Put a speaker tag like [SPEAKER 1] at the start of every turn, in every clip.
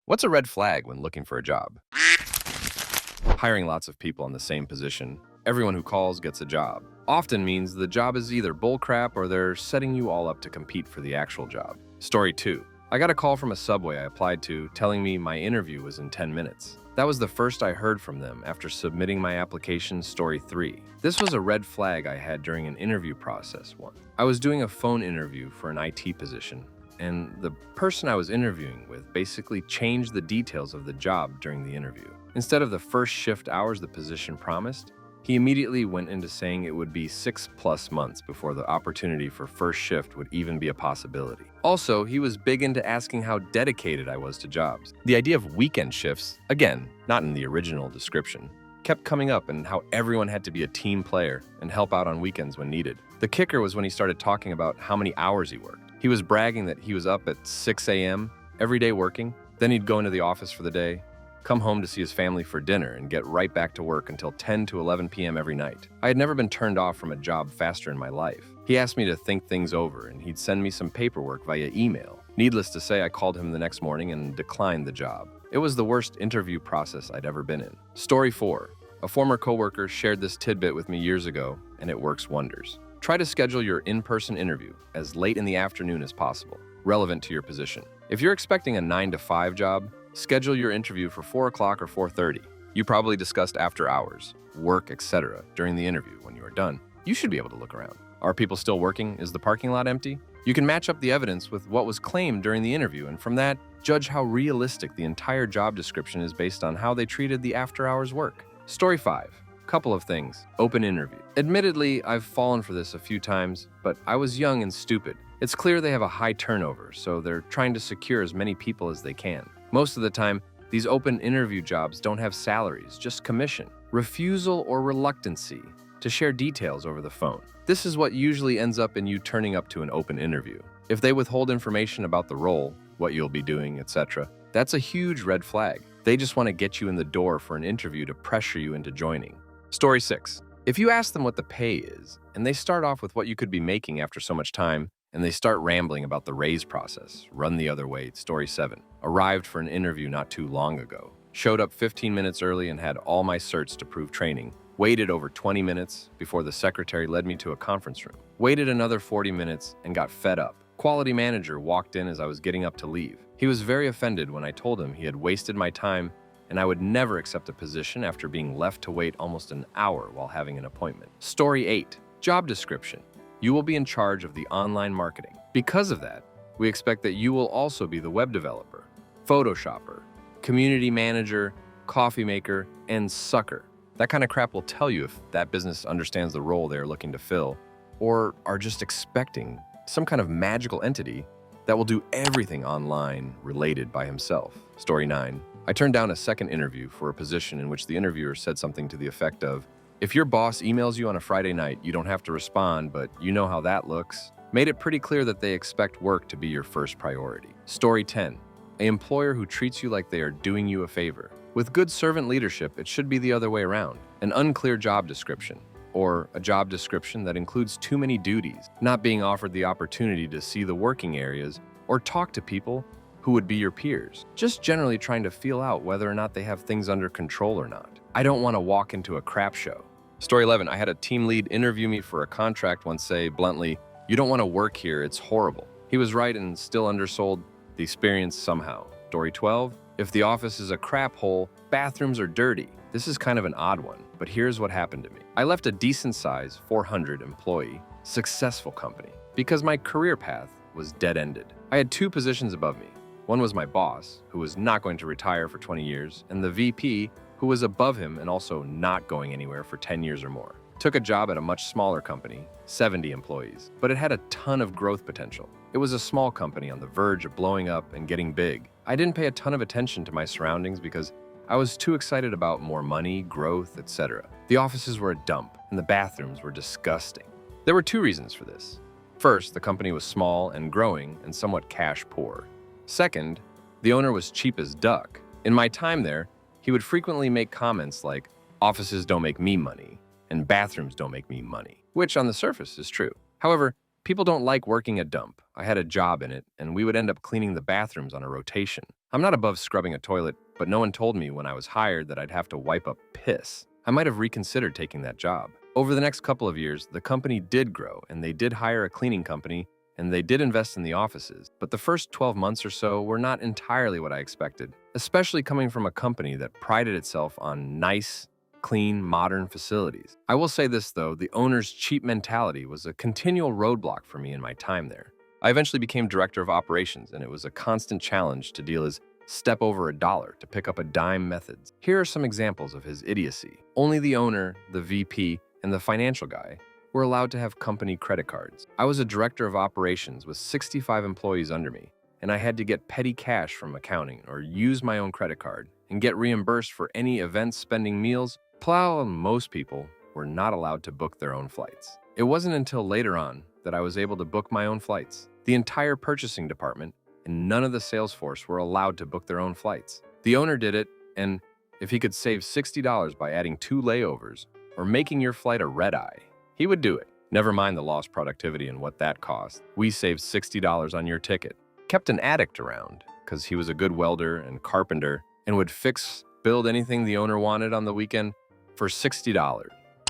[SPEAKER 1] What's a red flag when looking for a job? Hiring lots of people on the same position, everyone who calls gets a job, often means the job is either bullcrap or they're setting you all up to compete for the actual job. Story 2. I got a call from a Subway I applied to telling me my interview was in 10 minutes. That was the first I heard from them after submitting my application. Story 3. This was a red flag I had during an interview process once. I was doing a phone interview for an IT position, and the person I was interviewing with basically changed the details of the job during the interview. Instead of the first shift hours the position promised, he immediately went into saying it would be 6+ months before the opportunity for first shift would even be a possibility. Also, he was big into asking how dedicated I was to jobs. The idea of weekend shifts, again, not in the original description, kept coming up, and how everyone had to be a team player and help out on weekends when needed. The kicker was when he started talking about how many hours he worked. He was bragging that he was up at 6 a.m. every day working, then he'd go into the office for the day, come home to see his family for dinner, and get right back to work until 10 to 11 p.m. every night. I had never been turned off from a job faster in my life. He asked me to think things over, and he'd send me some paperwork via email. Needless to say, I called him the next morning and declined the job. It was the worst interview process I'd ever been in. Story 4. A former coworker shared this tidbit with me years ago, and it works wonders. Try to schedule your in-person interview as late in the afternoon as possible, relevant to your position. If you're expecting a 9 to 5 job, schedule your interview for 4 o'clock or 4:30. You probably discussed after hours, work, etc. during the interview. When you are done, you should be able to look around. Are people still working? Is the parking lot empty? You can match up the evidence with what was claimed during the interview, and from that, judge how realistic the entire job description is based on how they treated the after-hours work. Story 5. Couple of things. Open interview. Admittedly, I've fallen for this a few times, but I was young and stupid. It's clear they have a high turnover, so they're trying to secure as many people as they can. Most of the time, these open interview jobs don't have salaries, just commission. Refusal or reluctancy to share details over the phone. This is what usually ends up in you turning up to an open interview. If they withhold information about the role, what you'll be doing, etc., that's a huge red flag. They just want to get you in the door for an interview to pressure you into joining. Story 6. If you ask them what the pay is, and they start off with what you could be making after so much time, and they start rambling about the raise process, run the other way. Story 7. Arrived for an interview not too long ago. Showed up 15 minutes early and had all my certs to prove training. Waited over 20 minutes before the secretary led me to a conference room. Waited another 40 minutes and got fed up. Quality manager walked in as I was getting up to leave. He was very offended when I told him he had wasted my time and I would never accept a position after being left to wait almost an hour while having an appointment. Story 8. Job description. You will be in charge of the online marketing. Because of that, we expect that you will also be the web developer, Photoshopper, community manager, coffee maker, and sucker. That kind of crap will tell you if that business understands the role they are looking to fill or are just expecting some kind of magical entity that will do everything online related by himself. Story 9. I turned down a second interview for a position in which the interviewer said something to the effect of, if your boss emails you on a Friday night, you don't have to respond, but you know how that looks. Made it pretty clear that they expect work to be your first priority. Story 10. An employer who treats you like they are doing you a favor. With good servant leadership, it should be the other way around. An unclear job description, or a job description that includes too many duties, not being offered the opportunity to see the working areas or talk to people who would be your peers. Just generally trying to feel out whether or not they have things under control or not. I don't want to walk into a crap show. Story 11. I had a team lead interview me for a contract once say bluntly, "You don't want to work here, it's horrible." He was right and still undersold the experience somehow. Story 12. If the office is a crap hole, bathrooms are dirty. This is kind of an odd one, but here's what happened to me. I left a decent size 400 employee, successful company because my career path was dead-ended. I had 2 positions above me. One was my boss, who was not going to retire for 20 years, and the VP, who was above him and also not going anywhere for 10 years or more. Took a job at a much smaller company, 70 employees, but it had a ton of growth potential. It was a small company on the verge of blowing up and getting big. I didn't pay a ton of attention to my surroundings because I was too excited about more money, growth, etc. The offices were a dump, and the bathrooms were disgusting. There were 2 reasons for this. First, the company was small and growing and somewhat cash poor. Second, the owner was cheap as duck. In my time there, he would frequently make comments like, "Offices don't make me money," and "bathrooms don't make me money," which on the surface is true. However, people don't like working a dump. I had a job in it, and we would end up cleaning the bathrooms on a rotation. I'm not above scrubbing a toilet, but no one told me when I was hired that I'd have to wipe up piss. I might have reconsidered taking that job. Over the next couple of years, the company did grow, and they did hire a cleaning company, and they did invest in the offices. But the first 12 months or so were not entirely what I expected, especially coming from a company that prided itself on nice, clean, modern facilities. I will say this though, the owner's cheap mentality was a continual roadblock for me in my time there. I eventually became director of operations, and it was a constant challenge to deal his step over a dollar to pick up a dime methods. Here are some examples of his idiocy. Only the owner, the VP, and the financial guy were allowed to have company credit cards. I was a director of operations with 65 employees under me, and I had to get petty cash from accounting or use my own credit card and get reimbursed for any events, spending meals. Plow, most people were not allowed to book their own flights. It wasn't until later on that I was able to book my own flights. The entire purchasing department and none of the sales force were allowed to book their own flights. The owner did it, and if he could save $60 by adding 2 layovers or making your flight a red eye, he would do it. Never mind the lost productivity and what that cost. We saved $60 on your ticket. Kept an addict around because he was a good welder and carpenter and would build anything the owner wanted on the weekend for $60,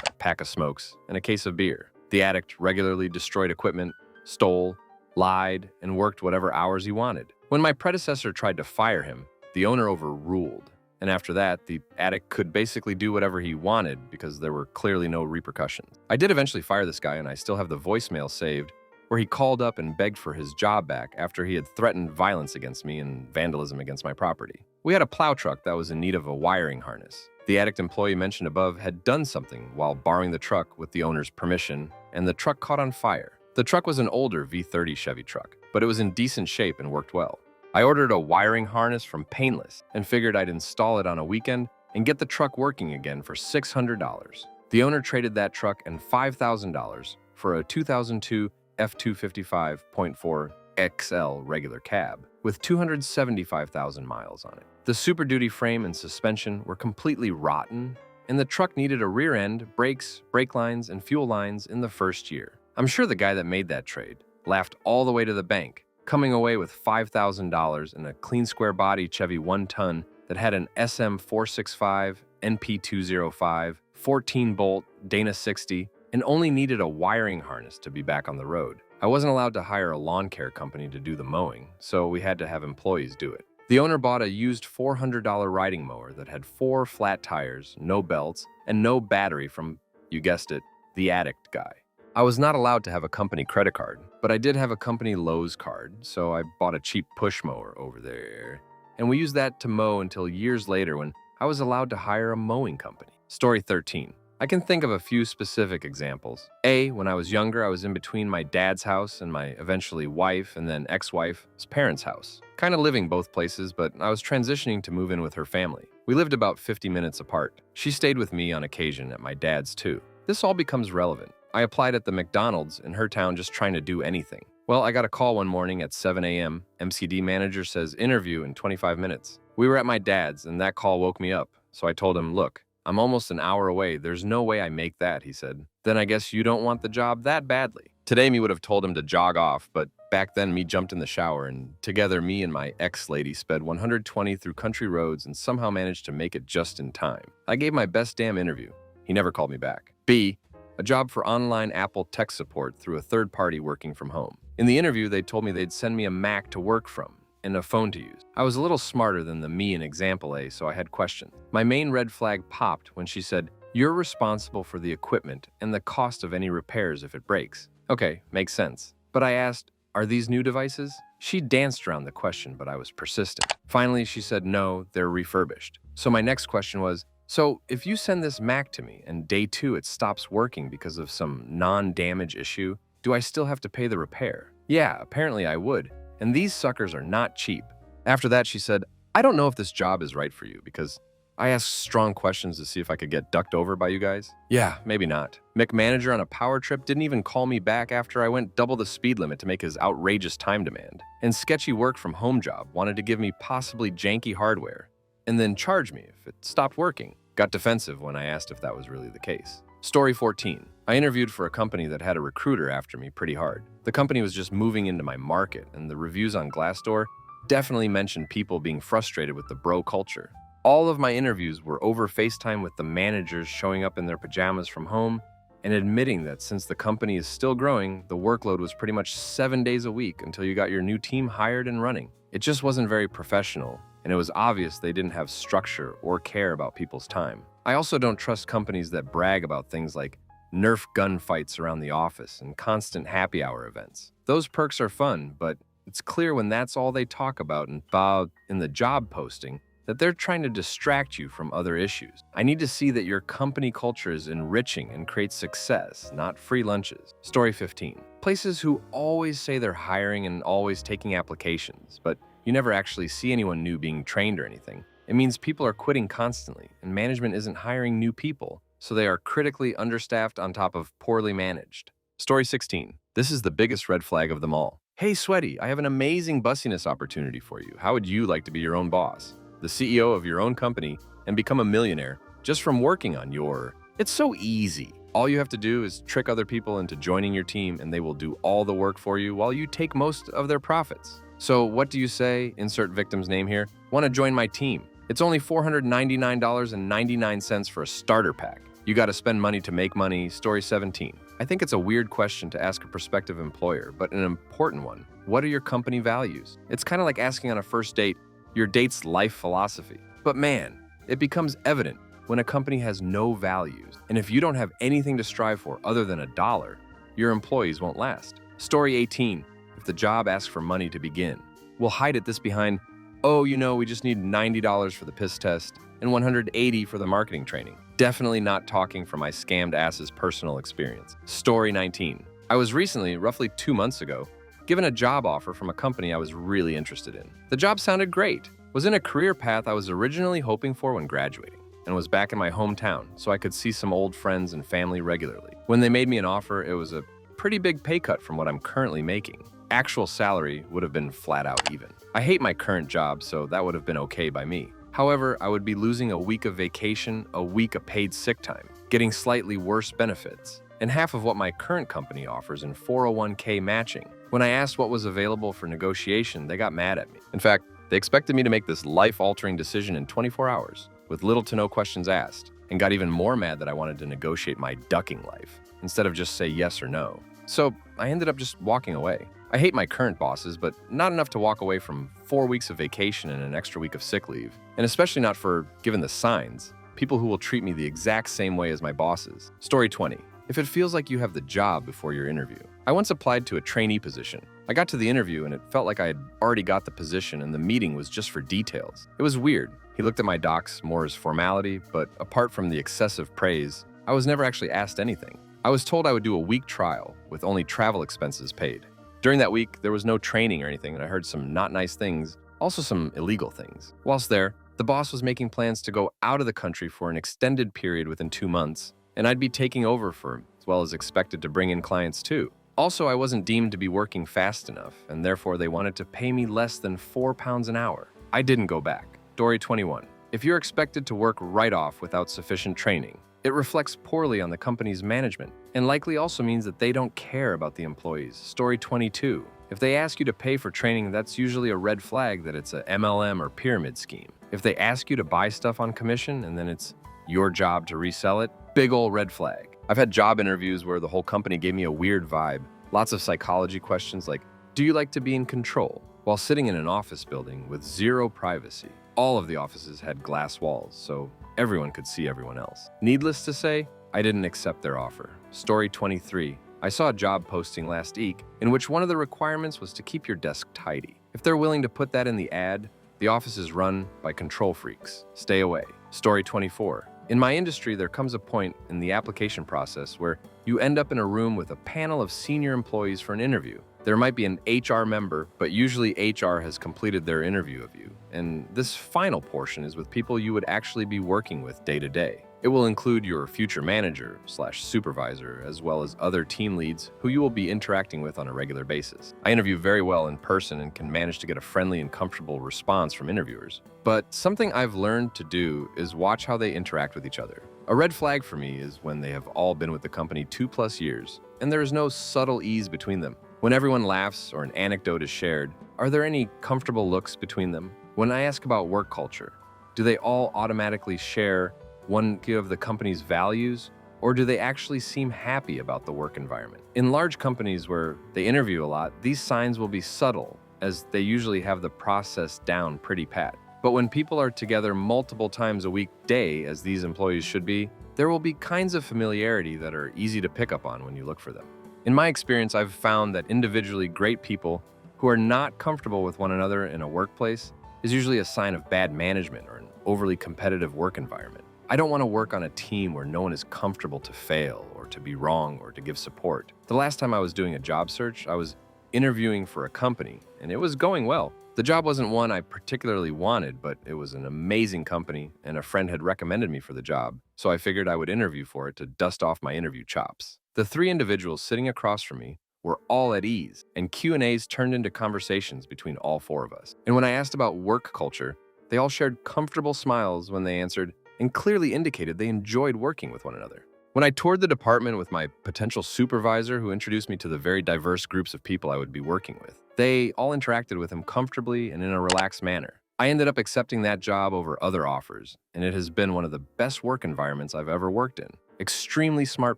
[SPEAKER 1] a pack of smokes, and a case of beer. The addict regularly destroyed equipment, stole, lied, and worked whatever hours he wanted. When my predecessor tried to fire him, the owner overruled. And after that, the addict could basically do whatever he wanted because there were clearly no repercussions. I did eventually fire this guy, and I still have the voicemail saved where he called up and begged for his job back after he had threatened violence against me and vandalism against my property. We had a plow truck that was in need of a wiring harness. The addict employee mentioned above had done something while borrowing the truck with the owner's permission, and the truck caught on fire. The truck was an older V30 Chevy truck, but it was in decent shape and worked well. I ordered a wiring harness from Painless and figured I'd install it on a weekend and get the truck working again for $600. The owner traded that truck and $5,000 for a 2002 F255.4 XL regular cab with 275,000 miles on it. The Super Duty frame and suspension were completely rotten, and the truck needed a rear end, brakes, brake lines, and fuel lines in the first year. I'm sure the guy that made that trade laughed all the way to the bank, coming away with $5,000 in a clean square body Chevy 1-ton that had an SM465, NP205, 14-bolt, Dana 60, and only needed a wiring harness to be back on the road. I wasn't allowed to hire a lawn care company to do the mowing, so we had to have employees do it. The owner bought a used $400 riding mower that had 4 flat tires, no belts, and no battery from, you guessed it, the addict guy. I was not allowed to have a company credit card, but I did have a company Lowe's card, so I bought a cheap push mower over there. And we used that to mow until years later when I was allowed to hire a mowing company. Story 13. I can think of a few specific examples. When I was younger, I was in between my dad's house and my eventually wife and then ex-wife's parents' house. Kind of living both places, but I was transitioning to move in with her family. We lived about 50 minutes apart. She stayed with me on occasion at my dad's too. This all becomes relevant. I applied at the McDonald's in her town just trying to do anything. Well, I got a call one morning at 7 a.m. MCD manager says interview in 25 minutes. We were at my dad's and that call woke me up. So I told him, look, I'm almost an hour away. There's no way I make that, he said. Then I guess you don't want the job that badly. Today, me would have told him to jog off, but back then, me jumped in the shower, and together, me and my ex-lady sped 120 through country roads and somehow managed to make it just in time. I gave my best damn interview. He never called me back. A job for online Apple tech support through a third party working from home. In the interview, they told me they'd send me a Mac to work from and a phone to use. I was a little smarter than the me in example A, so I had questions. My main red flag popped when she said, "You're responsible for the equipment and the cost of any repairs if it breaks." Okay, makes sense. But I asked, "Are these new devices?" She danced around the question, but I was persistent. Finally, she said, "No, they're refurbished." So my next question was, so if you send this Mac to me and day 2 it stops working because of some non-damage issue, do I still have to pay the repair? Yeah, apparently I would. And these suckers are not cheap. After that, she said, "I don't know if this job is right for you because I asked strong questions to see if I could get ducked over by you guys. Yeah, maybe not. McManager on a power trip didn't even call me back after I went double the speed limit to make his outrageous time demand. And sketchy work from home job wanted to give me possibly janky hardware and then charge me if it stopped working. Got defensive when I asked if that was really the case." Story 14. I interviewed for a company that had a recruiter after me pretty hard. The company was just moving into my market, and the reviews on Glassdoor definitely mentioned people being frustrated with the bro culture. All of my interviews were over FaceTime with the managers showing up in their pajamas from home and admitting that since the company is still growing, the workload was pretty much 7 days a week until you got your new team hired and running. It just wasn't very professional, and it was obvious they didn't have structure or care about people's time. I also don't trust companies that brag about things like Nerf gunfights around the office and constant happy hour events. Those perks are fun, but it's clear when that's all they talk about in the job posting that they're trying to distract you from other issues. I need to see that your company culture is enriching and creates success, not free lunches. Story 15. Places who always say they're hiring and always taking applications, but you never actually see anyone new being trained or anything. It means people are quitting constantly, and management isn't hiring new people, so they are critically understaffed on top of poorly managed. Story 16. This is the biggest red flag of them all. Hey, Sweaty, I have an amazing bussiness opportunity for you. How would you like to be your own boss, the CEO of your own company, and become a millionaire just from working on your... It's so easy. All you have to do is trick other people into joining your team, and they will do all the work for you while you take most of their profits. So what do you say? Insert victim's name here. Want to join my team? It's only $499.99 for a starter pack. You got to spend money to make money. Story 17. I think it's a weird question to ask a prospective employer, but an important one. What are your company values? It's kind of like asking on a first date your date's life philosophy. But man, it becomes evident when a company has no values. And if you don't have anything to strive for other than $1, your employees won't last. Story 18. If the job asks for money to begin, we'll hide this behind, oh, we just need $90 for the piss test and $180 for the marketing training. Definitely not talking from my scammed ass's personal experience. Story 19. I was recently, roughly 2 months ago, given a job offer from a company I was really interested in. The job sounded great, was in a career path I was originally hoping for when graduating, and was back in my hometown so I could see some old friends and family regularly. When they made me an offer, it was a pretty big pay cut from what I'm currently making. Actual salary would have been flat out even. I hate my current job, so that would have been okay by me. However, I would be losing a week of vacation, a week of paid sick time, getting slightly worse benefits, and half of what my current company offers in 401k matching. When I asked what was available for negotiation, they got mad at me. In fact, they expected me to make this life-altering decision in 24 hours, with little to no questions asked, and got even more mad that I wanted to negotiate my ducking life, instead of just say yes or no. So I ended up just walking away. I hate my current bosses, but not enough to walk away from 4 weeks of vacation and an extra week of sick leave. And especially not for, given the signs, people who will treat me the exact same way as my bosses. Story 20. If it feels like you have the job before your interview. I once applied to a trainee position. I got to the interview and it felt like I had already got the position and the meeting was just for details. It was weird. He looked at my docs more as formality, but apart from the excessive praise, I was never actually asked anything. I was told I would do a week trial with only travel expenses paid. During that week, there was no training or anything, and I heard some not nice things, also some illegal things. Whilst there, the boss was making plans to go out of the country for an extended period within 2 months, and I'd be taking over for him, as well as expected to bring in clients too. Also, I wasn't deemed to be working fast enough, and therefore they wanted to pay me less than £4 an hour. I didn't go back. Story 21. If you're expected to work right off without sufficient training, it reflects poorly on the company's management and likely also means that they don't care about the employees. Story 22. If they ask you to pay for training, that's usually a red flag that it's a MLM or pyramid scheme. If they ask you to buy stuff on commission and then it's your job to resell it, big ol' red flag. I've had job interviews where the whole company gave me a weird vibe. Lots of psychology questions like, do you like to be in control? While sitting in an office building with zero privacy. All of the offices had glass walls, so everyone could see everyone else. Needless to say, I didn't accept their offer. Story 23. I saw a job posting last week in which one of the requirements was to keep your desk tidy. If they're willing to put that in the ad, the office is run by control freaks. Stay away. Story 24. In my industry, there comes a point in the application process where you end up in a room with a panel of senior employees for an interview. There might be an HR member, but usually HR has completed their interview of you. And this final portion is with people you would actually be working with day to day. It will include your future manager/supervisor, as well as other team leads who you will be interacting with on a regular basis. I interview very well in person and can manage to get a friendly and comfortable response from interviewers. But something I've learned to do is watch how they interact with each other. A red flag for me is when they have all been with the company 2+ years, and there is no subtle ease between them. When everyone laughs or an anecdote is shared, are there any comfortable looks between them? When I ask about work culture, do they all automatically share one of the company's values, or do they actually seem happy about the work environment? In large companies where they interview a lot, these signs will be subtle, as they usually have the process down pretty pat. But when people are together multiple times a week day, as these employees should be, there will be kinds of familiarity that are easy to pick up on when you look for them. In my experience, I've found that individually great people who are not comfortable with one another in a workplace is usually a sign of bad management or an overly competitive work environment. I don't want to work on a team where no one is comfortable to fail or to be wrong or to give support. The last time I was doing a job search, I was interviewing for a company, and it was going well. The job wasn't one I particularly wanted, but it was an amazing company, and a friend had recommended me for the job, so I figured I would interview for it to dust off my interview chops. The three individuals sitting across from me were all at ease, and Q&As turned into conversations between all four of us. And when I asked about work culture, they all shared comfortable smiles when they answered and clearly indicated they enjoyed working with one another. When I toured the department with my potential supervisor who introduced me to the very diverse groups of people I would be working with, they all interacted with him comfortably and in a relaxed manner. I ended up accepting that job over other offers, and it has been one of the best work environments I've ever worked in. Extremely smart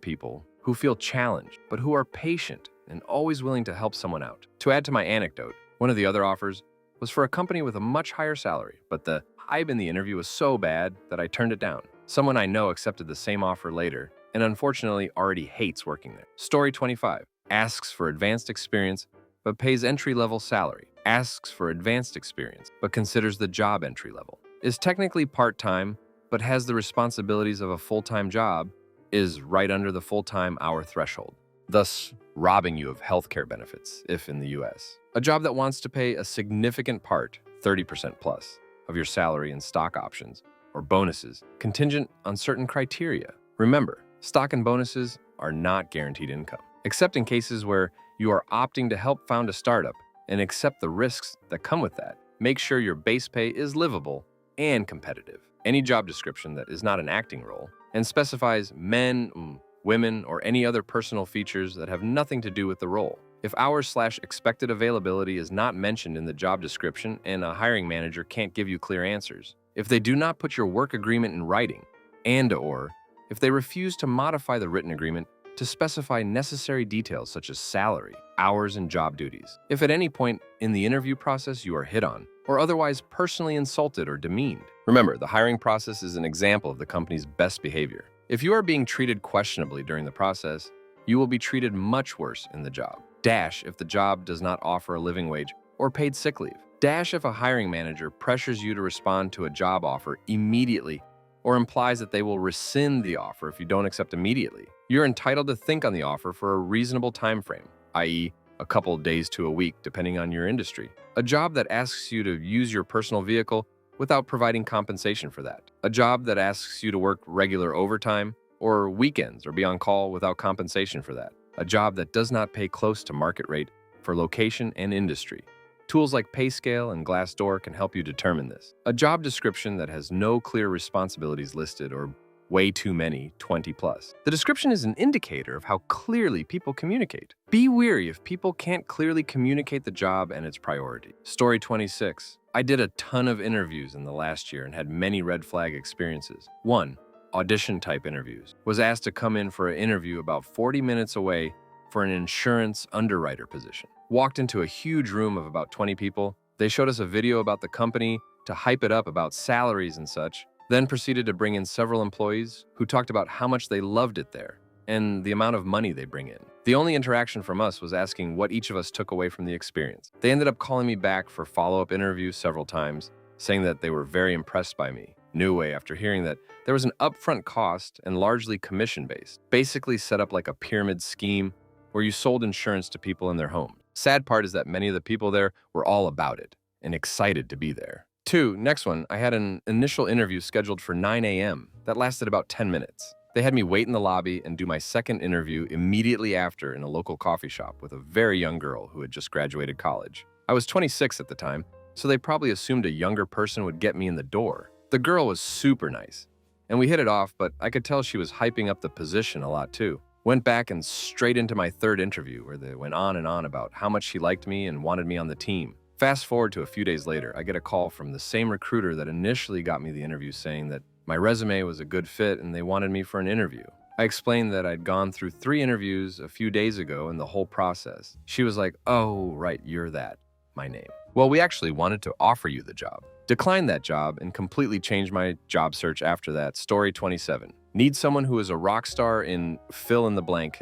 [SPEAKER 1] people who feel challenged, but who are patient and always willing to help someone out. To add to my anecdote, one of the other offers was for a company with a much higher salary, but the hype in the interview was so bad that I turned it down. Someone I know accepted the same offer later and unfortunately already hates working there. Story 25. Asks for advanced experience but pays entry-level salary. Asks for advanced experience but considers the job entry level. Is technically part-time but has the responsibilities of a full-time job. Is right under the full-time hour threshold, thus robbing you of healthcare benefits if in the US. A job that wants to pay a significant part, 30% plus, of your salary in stock options or bonuses, contingent on certain criteria. Remember, stock and bonuses are not guaranteed income, except in cases where you are opting to help found a startup and accept the risks that come with that. Make sure your base pay is livable and competitive. Any job description that is not an acting role and specifies men, women, or any other personal features that have nothing to do with the role. If hours/expected availability is not mentioned in the job description and a hiring manager can't give you clear answers, if they do not put your work agreement in writing, and/or if they refuse to modify the written agreement to specify necessary details such as salary, hours, and job duties. If at any point in the interview process you are hit on, or otherwise personally insulted or demeaned. Remember, the hiring process is an example of the company's best behavior. If you are being treated questionably during the process, you will be treated much worse in the job. Dash if the job does not offer a living wage or paid sick leave. Dash if a hiring manager pressures you to respond to a job offer immediately or implies that they will rescind the offer if you don't accept immediately. You're entitled to think on the offer for a reasonable time frame, i.e., a couple of days to a week, depending on your industry. A job that asks you to use your personal vehicle without providing compensation for that. A job that asks you to work regular overtime or weekends or be on call without compensation for that. A job that does not pay close to market rate for location and industry. Tools like PayScale and Glassdoor can help you determine this. A job description that has no clear responsibilities listed or way too many, 20 plus. The description is an indicator of how clearly people communicate. Be wary if people can't clearly communicate the job and its priority. Story 26. I did a ton of interviews in the last year and had many red flag experiences. 1. Audition type interviews. Was asked to come in for an interview about 40 minutes away for an insurance underwriter position. Walked into a huge room of about 20 people. They showed us a video about the company to hype it up about salaries and such, then proceeded to bring in several employees who talked about how much they loved it there and the amount of money they bring in. The only interaction from us was asking what each of us took away from the experience. They ended up calling me back for follow-up interviews several times, saying that they were very impressed by me. New way after hearing that there was an upfront cost and largely commission-based, basically set up like a pyramid scheme where you sold insurance to people in their homes. Sad part is that many of the people there were all about it and excited to be there. 2, next one, I had an initial interview scheduled for 9 a.m. that lasted about 10 minutes. They had me wait in the lobby and do my second interview immediately after in a local coffee shop with a very young girl who had just graduated college. I was 26 at the time, so they probably assumed a younger person would get me in the door. The girl was super nice, and we hit it off, but I could tell she was hyping up the position a lot too. Went back and straight into my third interview where they went on and on about how much she liked me and wanted me on the team. Fast forward to a few days later, I get a call from the same recruiter that initially got me the interview saying that my resume was a good fit and they wanted me for an interview. I explained that I'd gone through 3 interviews a few days ago and the whole process. She was like, "Oh, right, you're that, my name. Well, we actually wanted to offer you the job." Declined that job and completely changed my job search after that. Story 27. Need someone who is a rock star in fill in the blank.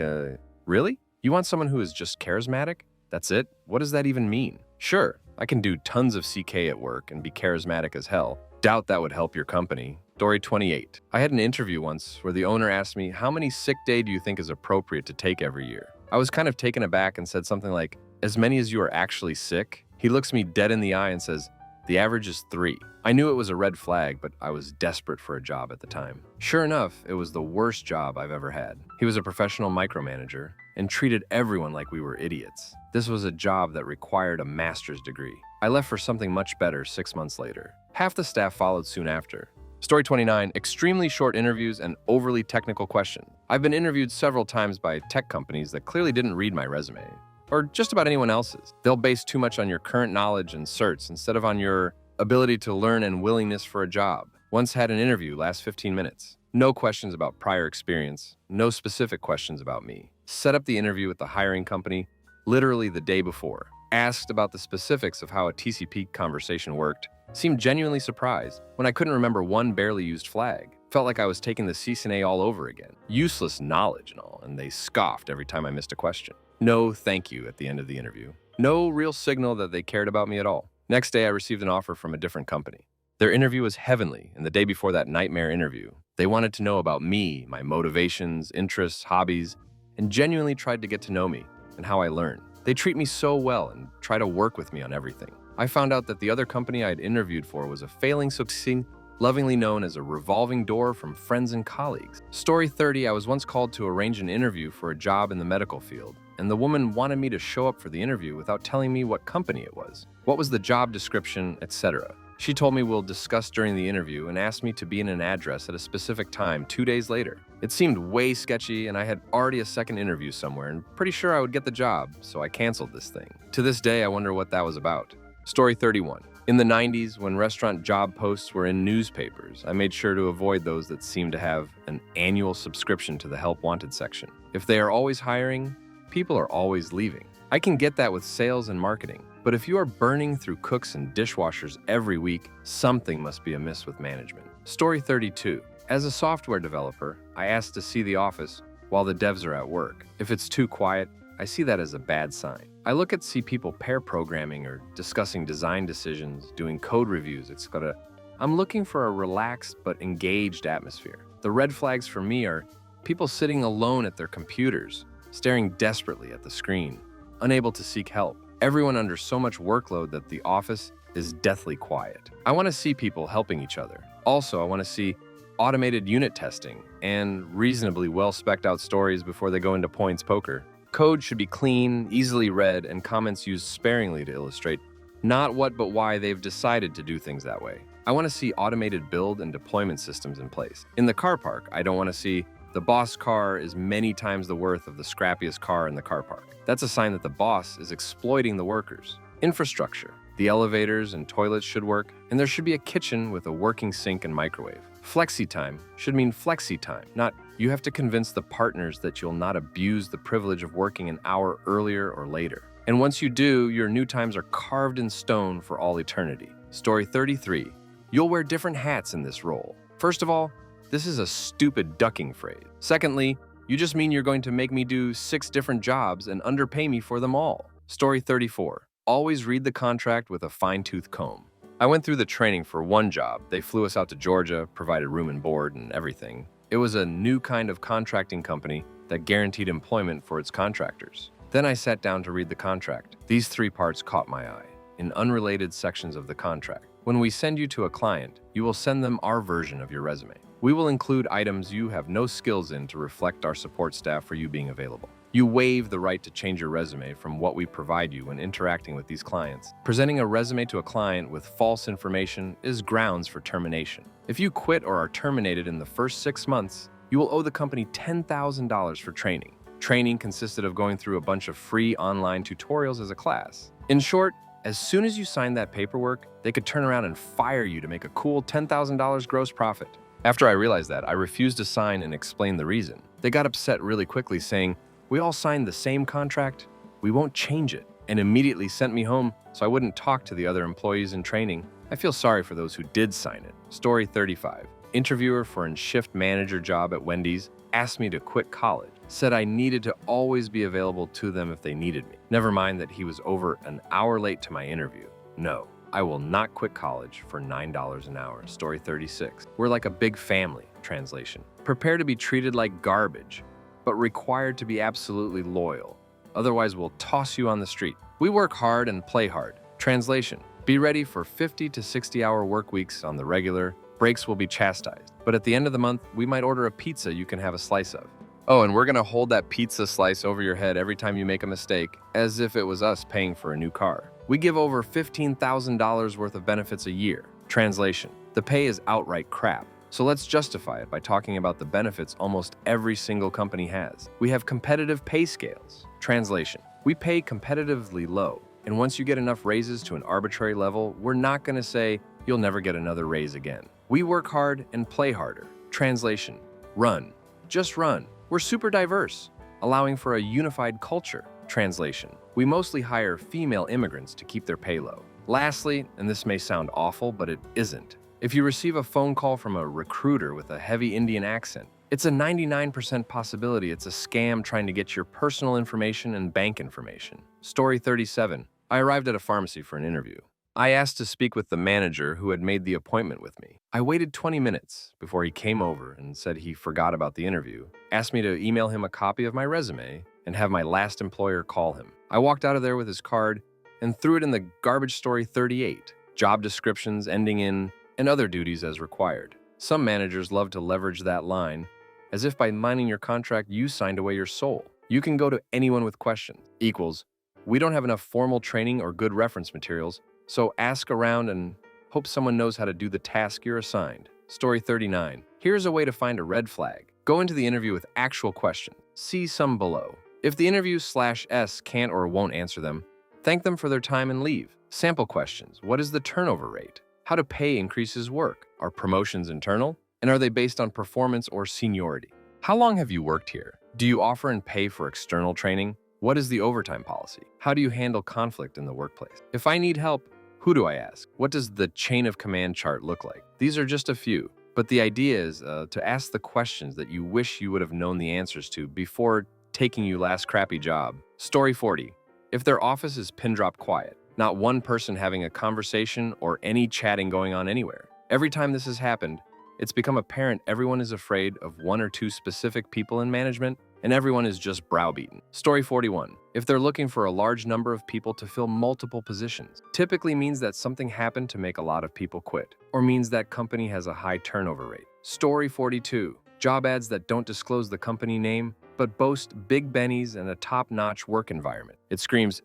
[SPEAKER 1] Really? You want someone who is just charismatic? That's it? What does that even mean? Sure, I can do tons of CK at work and be charismatic as hell. Doubt that would help your company. Story 28. I had an interview once where the owner asked me, "How many sick day do you think is appropriate to take every year?" I was kind of taken aback and said something like, "As many as you are actually sick?" He looks me dead in the eye and says, "The average is 3. I knew it was a red flag, but I was desperate for a job at the time. Sure enough, it was the worst job I've ever had. He was a professional micromanager and treated everyone like we were idiots. This was a job that required a master's degree. I left for something much better 6 months later. Half the staff followed soon after. Story 29, extremely short interviews and overly technical questions. I've been interviewed several times by tech companies that clearly didn't read my resume, or just about anyone else's. They'll base too much on your current knowledge and certs instead of on your ability to learn and willingness for a job. Once had an interview last 15 minutes. No questions about prior experience, no specific questions about me. Set up the interview with the hiring company literally the day before. Asked about the specifics of how a TCP conversation worked. Seemed genuinely surprised when I couldn't remember one barely used flag. Felt like I was taking the CCNA all over again. Useless knowledge and all, and they scoffed every time I missed a question. No thank you at the end of the interview. No real signal that they cared about me at all. Next day, I received an offer from a different company. Their interview was heavenly, and the day before that nightmare interview, they wanted to know about me, my motivations, interests, hobbies, and genuinely tried to get to know me and how I learn. They treat me so well and try to work with me on everything. I found out that the other company I had interviewed for was a failing succeeding, lovingly known as a revolving door from friends and colleagues. Story 30, I was once called to arrange an interview for a job in the medical field, and the woman wanted me to show up for the interview without telling me what company it was, what was the job description, etc. She told me we'll discuss during the interview and asked me to be in an address at a specific time 2 days later. It seemed way sketchy and I had already a second interview somewhere and pretty sure I would get the job, so I canceled this thing. To this day, I wonder what that was about. Story 31. In the 90s, when restaurant job posts were in newspapers, I made sure to avoid those that seemed to have an annual subscription to the Help Wanted section. If they are always hiring, people are always leaving. I can get that with sales and marketing, but if you are burning through cooks and dishwashers every week, something must be amiss with management. Story 32. As a software developer, I asked to see the office while the devs are at work. If it's too quiet, I see that as a bad sign. I look at see people pair programming or discussing design decisions, doing code reviews, etc. I'm looking for a relaxed but engaged atmosphere. The red flags for me are people sitting alone at their computers, staring desperately at the screen, unable to seek help. Everyone under so much workload that the office is deathly quiet. I want to see people helping each other. Also, I want to see automated unit testing and reasonably well-spec'd out stories before they go into points poker. Code should be clean, easily read, and comments used sparingly to illustrate not what but why they've decided to do things that way. I want to see automated build and deployment systems in place. In the car park, I don't want to see the boss car is many times the worth of the scrappiest car in the car park. That's a sign that the boss is exploiting the workers. Infrastructure. The elevators and toilets should work, and there should be a kitchen with a working sink and microwave. Flexi time should mean flexi time, not you have to convince the partners that you'll not abuse the privilege of working an hour earlier or later. And once you do, your new times are carved in stone for all eternity. Story 33. You'll wear different hats in this role. First of all, this is a stupid ducking phrase. Secondly, you just mean you're going to make me do 6 different jobs and underpay me for them all. Story 34. Always read the contract with a fine-tooth comb. I went through the training for one job. They flew us out to Georgia, provided room and board and everything. It was a new kind of contracting company that guaranteed employment for its contractors. Then I sat down to read the contract. These 3 parts caught my eye, in unrelated sections of the contract. When we send you to a client, you will send them our version of your resume. We will include items you have no skills in to reflect our support staff for you being available. You waive the right to change your resume from what we provide you when interacting with these clients. Presenting a resume to a client with false information is grounds for termination. If you quit or are terminated in the first 6 months, You will owe the company $10,000 for training. Training consisted of going through a bunch of free online tutorials as a class. In short, as soon as you signed that paperwork, they could turn around and fire you to make a cool $10,000 gross profit. After I realized that, I refused to sign and explain the reason. They got upset really quickly, saying, "We all signed the same contract. We won't change it," and immediately sent me home so I wouldn't talk to the other employees in training. I feel sorry for those who did sign it. Story 35. Interviewer for a shift manager job at Wendy's asked me to quit college. Said I needed to always be available to them if they needed me. Never mind that he was over an hour late to my interview. No, I will not quit college for $9 an hour. Story 36. We're like a big family. Translation. Prepare to be treated like garbage, but required to be absolutely loyal. Otherwise, we'll toss you on the street. We work hard and play hard. Translation. Be ready for 50 to 60-hour work weeks on the regular. Breaks will be chastised. But at the end of the month, we might order a pizza you can have a slice of. Oh, and we're gonna hold that pizza slice over your head every time you make a mistake, as if it was us paying for a new car. We give over $15,000 worth of benefits a year. Translation. The pay is outright crap. So let's justify it by talking about the benefits almost every single company has. We have competitive pay scales. Translation. We pay competitively low. And once you get enough raises to an arbitrary level, we're not gonna say you'll never get another raise again. We work hard and play harder. Translation. Run. Just run. We're super diverse, allowing for a unified culture. Translation. We mostly hire female immigrants to keep their pay low. Lastly, and this may sound awful, but it isn't. If you receive a phone call from a recruiter with a heavy Indian accent, it's a 99% possibility it's a scam trying to get your personal information and bank information. Story 37. I arrived at a pharmacy for an interview. I asked to speak with the manager who had made the appointment with me. I waited 20 minutes before he came over and said he forgot about the interview, asked me to email him a copy of my resume, and have my last employer call him. I walked out of there with his card and threw it in the garbage. Story 38. Job descriptions ending in and other duties as required. Some managers love to leverage that line, as if by signing your contract you signed away your soul. You can go to anyone with questions. Equals, we don't have enough formal training or good reference materials, so ask around and hope someone knows how to do the task you're assigned. Story 39. Here's a way to find a red flag. Go into the interview with actual questions. See some below. If the interview/S can't or won't answer them, thank them for their time and leave. Sample questions. What is the turnover rate? How do pay increases work? Are promotions internal? And are they based on performance or seniority? How long have you worked here? Do you offer and pay for external training? What is the overtime policy? How do you handle conflict in the workplace? If I need help, who do I ask? What does the chain of command chart look like? These are just a few, but the idea is to ask the questions that you wish you would have known the answers to before taking your last crappy job. Story 40. If their office is pin drop quiet, not one person having a conversation or any chatting going on anywhere. Every time this has happened, it's become apparent everyone is afraid of one or two specific people in management, and everyone is just browbeaten. Story 41. If they're looking for a large number of people to fill multiple positions, typically means that something happened to make a lot of people quit, or means that company has a high turnover rate. Story 42. Job ads that don't disclose the company name, but boast big bennies and a top-notch work environment. It screams,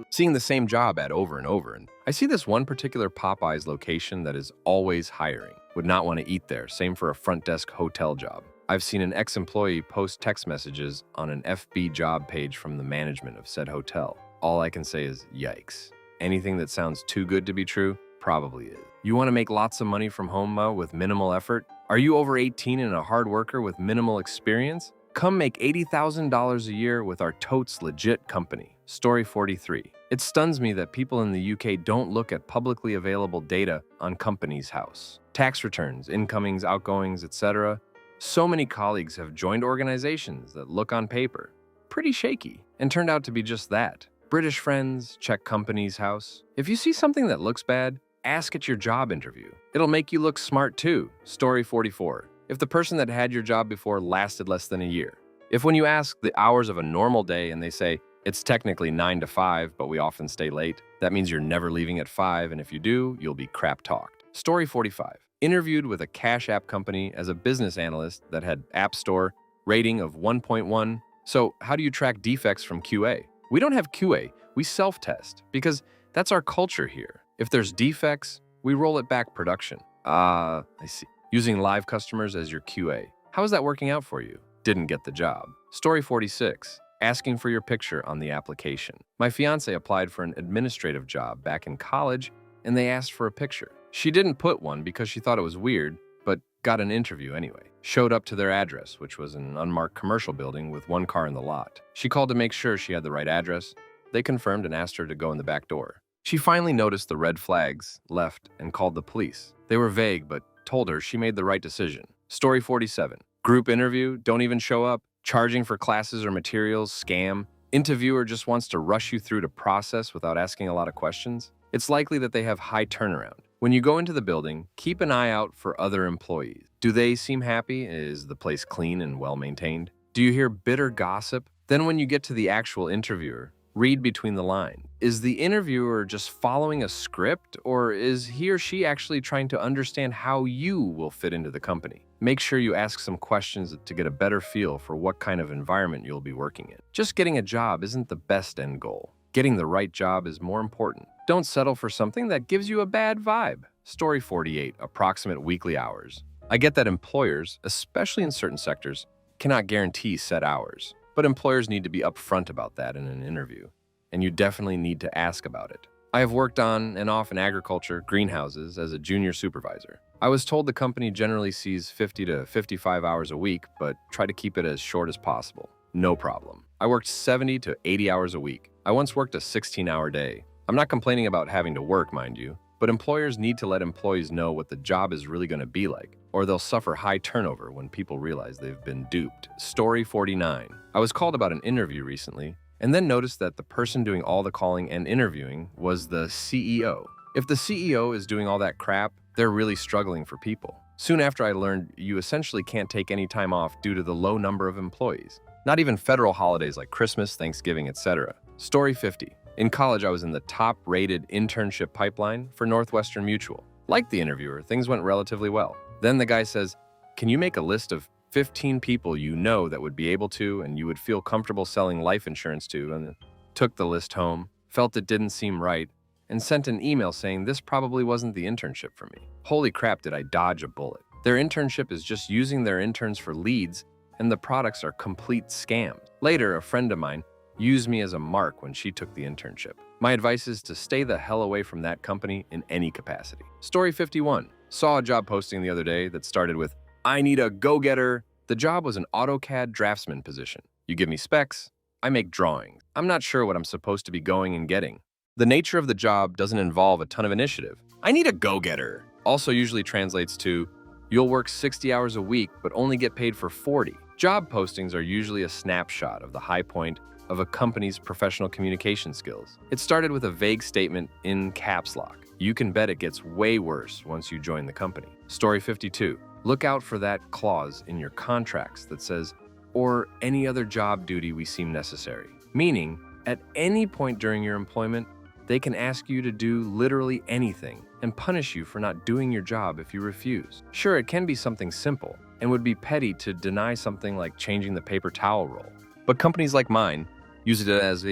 [SPEAKER 1] seeing the same job ad over and over. And I see this one particular Popeyes location that is always hiring. Would not want to eat there. Same for a front desk hotel job. I've seen an ex-employee post text messages on an FB job page from the management of said hotel. All I can say is, yikes. Anything that sounds too good to be true probably is. You want to make lots of money from home with minimal effort? Are you over 18 and a hard worker with minimal experience? Come make $80,000 a year with our totes legit company. Story 43. It stuns me that people in the UK don't look at publicly available data on companies' house. Tax returns, incomings, outgoings, etc. So many colleagues have joined organizations that look on paper pretty shaky and turned out to be just that. British friends, check company's house. If you see something that looks bad, ask at your job interview. It'll make you look smart too. Story 44. If the person that had your job before lasted less than a year. If when you ask the hours of a normal day and they say, it's technically 9 to 5, but we often stay late, that means you're never leaving at 5, and if you do, you'll be crap talked. Story 45. Interviewed with a cash app company as a business analyst that had App Store rating of 1.1. So how do you track defects from QA? We don't have QA, we self-test, because that's our culture here. If there's defects, we roll it back production. I see. Using live customers as your QA. How is that working out for you? Didn't get the job. Story 46. Asking for your picture on the application. My fiance applied for an administrative job back in college, and they asked for a picture. She didn't put one because she thought it was weird, but got an interview anyway. Showed up to their address, which was an unmarked commercial building with one car in the lot. She called to make sure she had the right address. They confirmed and asked her to go in the back door. She finally noticed the red flags, left, and called the police. They were vague, but told her she made the right decision. Story 47. Group interview, don't even show up. Charging for classes or materials, scam. Interviewer just wants to rush you through to process without asking a lot of questions. It's likely that they have high turnaround. When you go into the building, keep an eye out for other employees. Do they seem happy? Is the place clean and well maintained? Do you hear bitter gossip? Then when you get to the actual interviewer, read between the lines. Is the interviewer just following a script, or is he or she actually trying to understand how you will fit into the company? Make sure you ask some questions to get a better feel for what kind of environment you'll be working in. Just getting a job isn't the best end goal. Getting the right job is more important. Don't settle for something that gives you a bad vibe. Story 48. Approximate weekly hours. I get that employers, especially in certain sectors, cannot guarantee set hours. But employers need to be upfront about that in an interview, and you definitely need to ask about it. I have worked on and off in agriculture, greenhouses, as a junior supervisor. I was told the company generally sees 50 to 55 hours a week, but try to keep it as short as possible. No problem. I worked 70 to 80 hours a week. I once worked a 16-hour day. I'm not complaining about having to work, mind you, but employers need to let employees know what the job is really going to be like, or they'll suffer high turnover when people realize they've been duped. Story 49. I was called about an interview recently, and then noticed that the person doing all the calling and interviewing was the CEO. If the CEO is doing all that crap, they're really struggling for people. Soon after, I learned you essentially can't take any time off due to the low number of employees. Not even federal holidays like Christmas, Thanksgiving, etc. Story 50. In college, I was in the top-rated internship pipeline for Northwestern Mutual. Like the interviewer, things went relatively well. Then the guy says, "Can you make a list of 15 people you know that would be able to and you would feel comfortable selling life insurance to?" And took the list home, felt it didn't seem right, and sent an email saying this probably wasn't the internship for me. Holy crap, did I dodge a bullet. Their internship is just using their interns for leads, and the products are complete scams. Later, a friend of mine used me as a mark when she took the internship. My advice is to stay the hell away from that company in any capacity. Story 51. Saw a job posting the other day that started with, "I need a go-getter." The job was an AutoCAD draftsman position. You give me specs, I make drawings. I'm not sure what I'm supposed to be going and getting. The nature of the job doesn't involve a ton of initiative. "I need a go-getter" also usually translates to, you'll work 60 hours a week but only get paid for 40. Job postings are usually a snapshot of the high point of a company's professional communication skills. It started with a vague statement in caps lock. You can bet it gets way worse once you join the company. Story 52. Look out for that clause in your contracts that says, "or any other job duty we seem necessary." Meaning, at any point during your employment, they can ask you to do literally anything and punish you for not doing your job if you refuse. Sure, it can be something simple and would be petty to deny something like changing the paper towel roll. But companies like mine use it as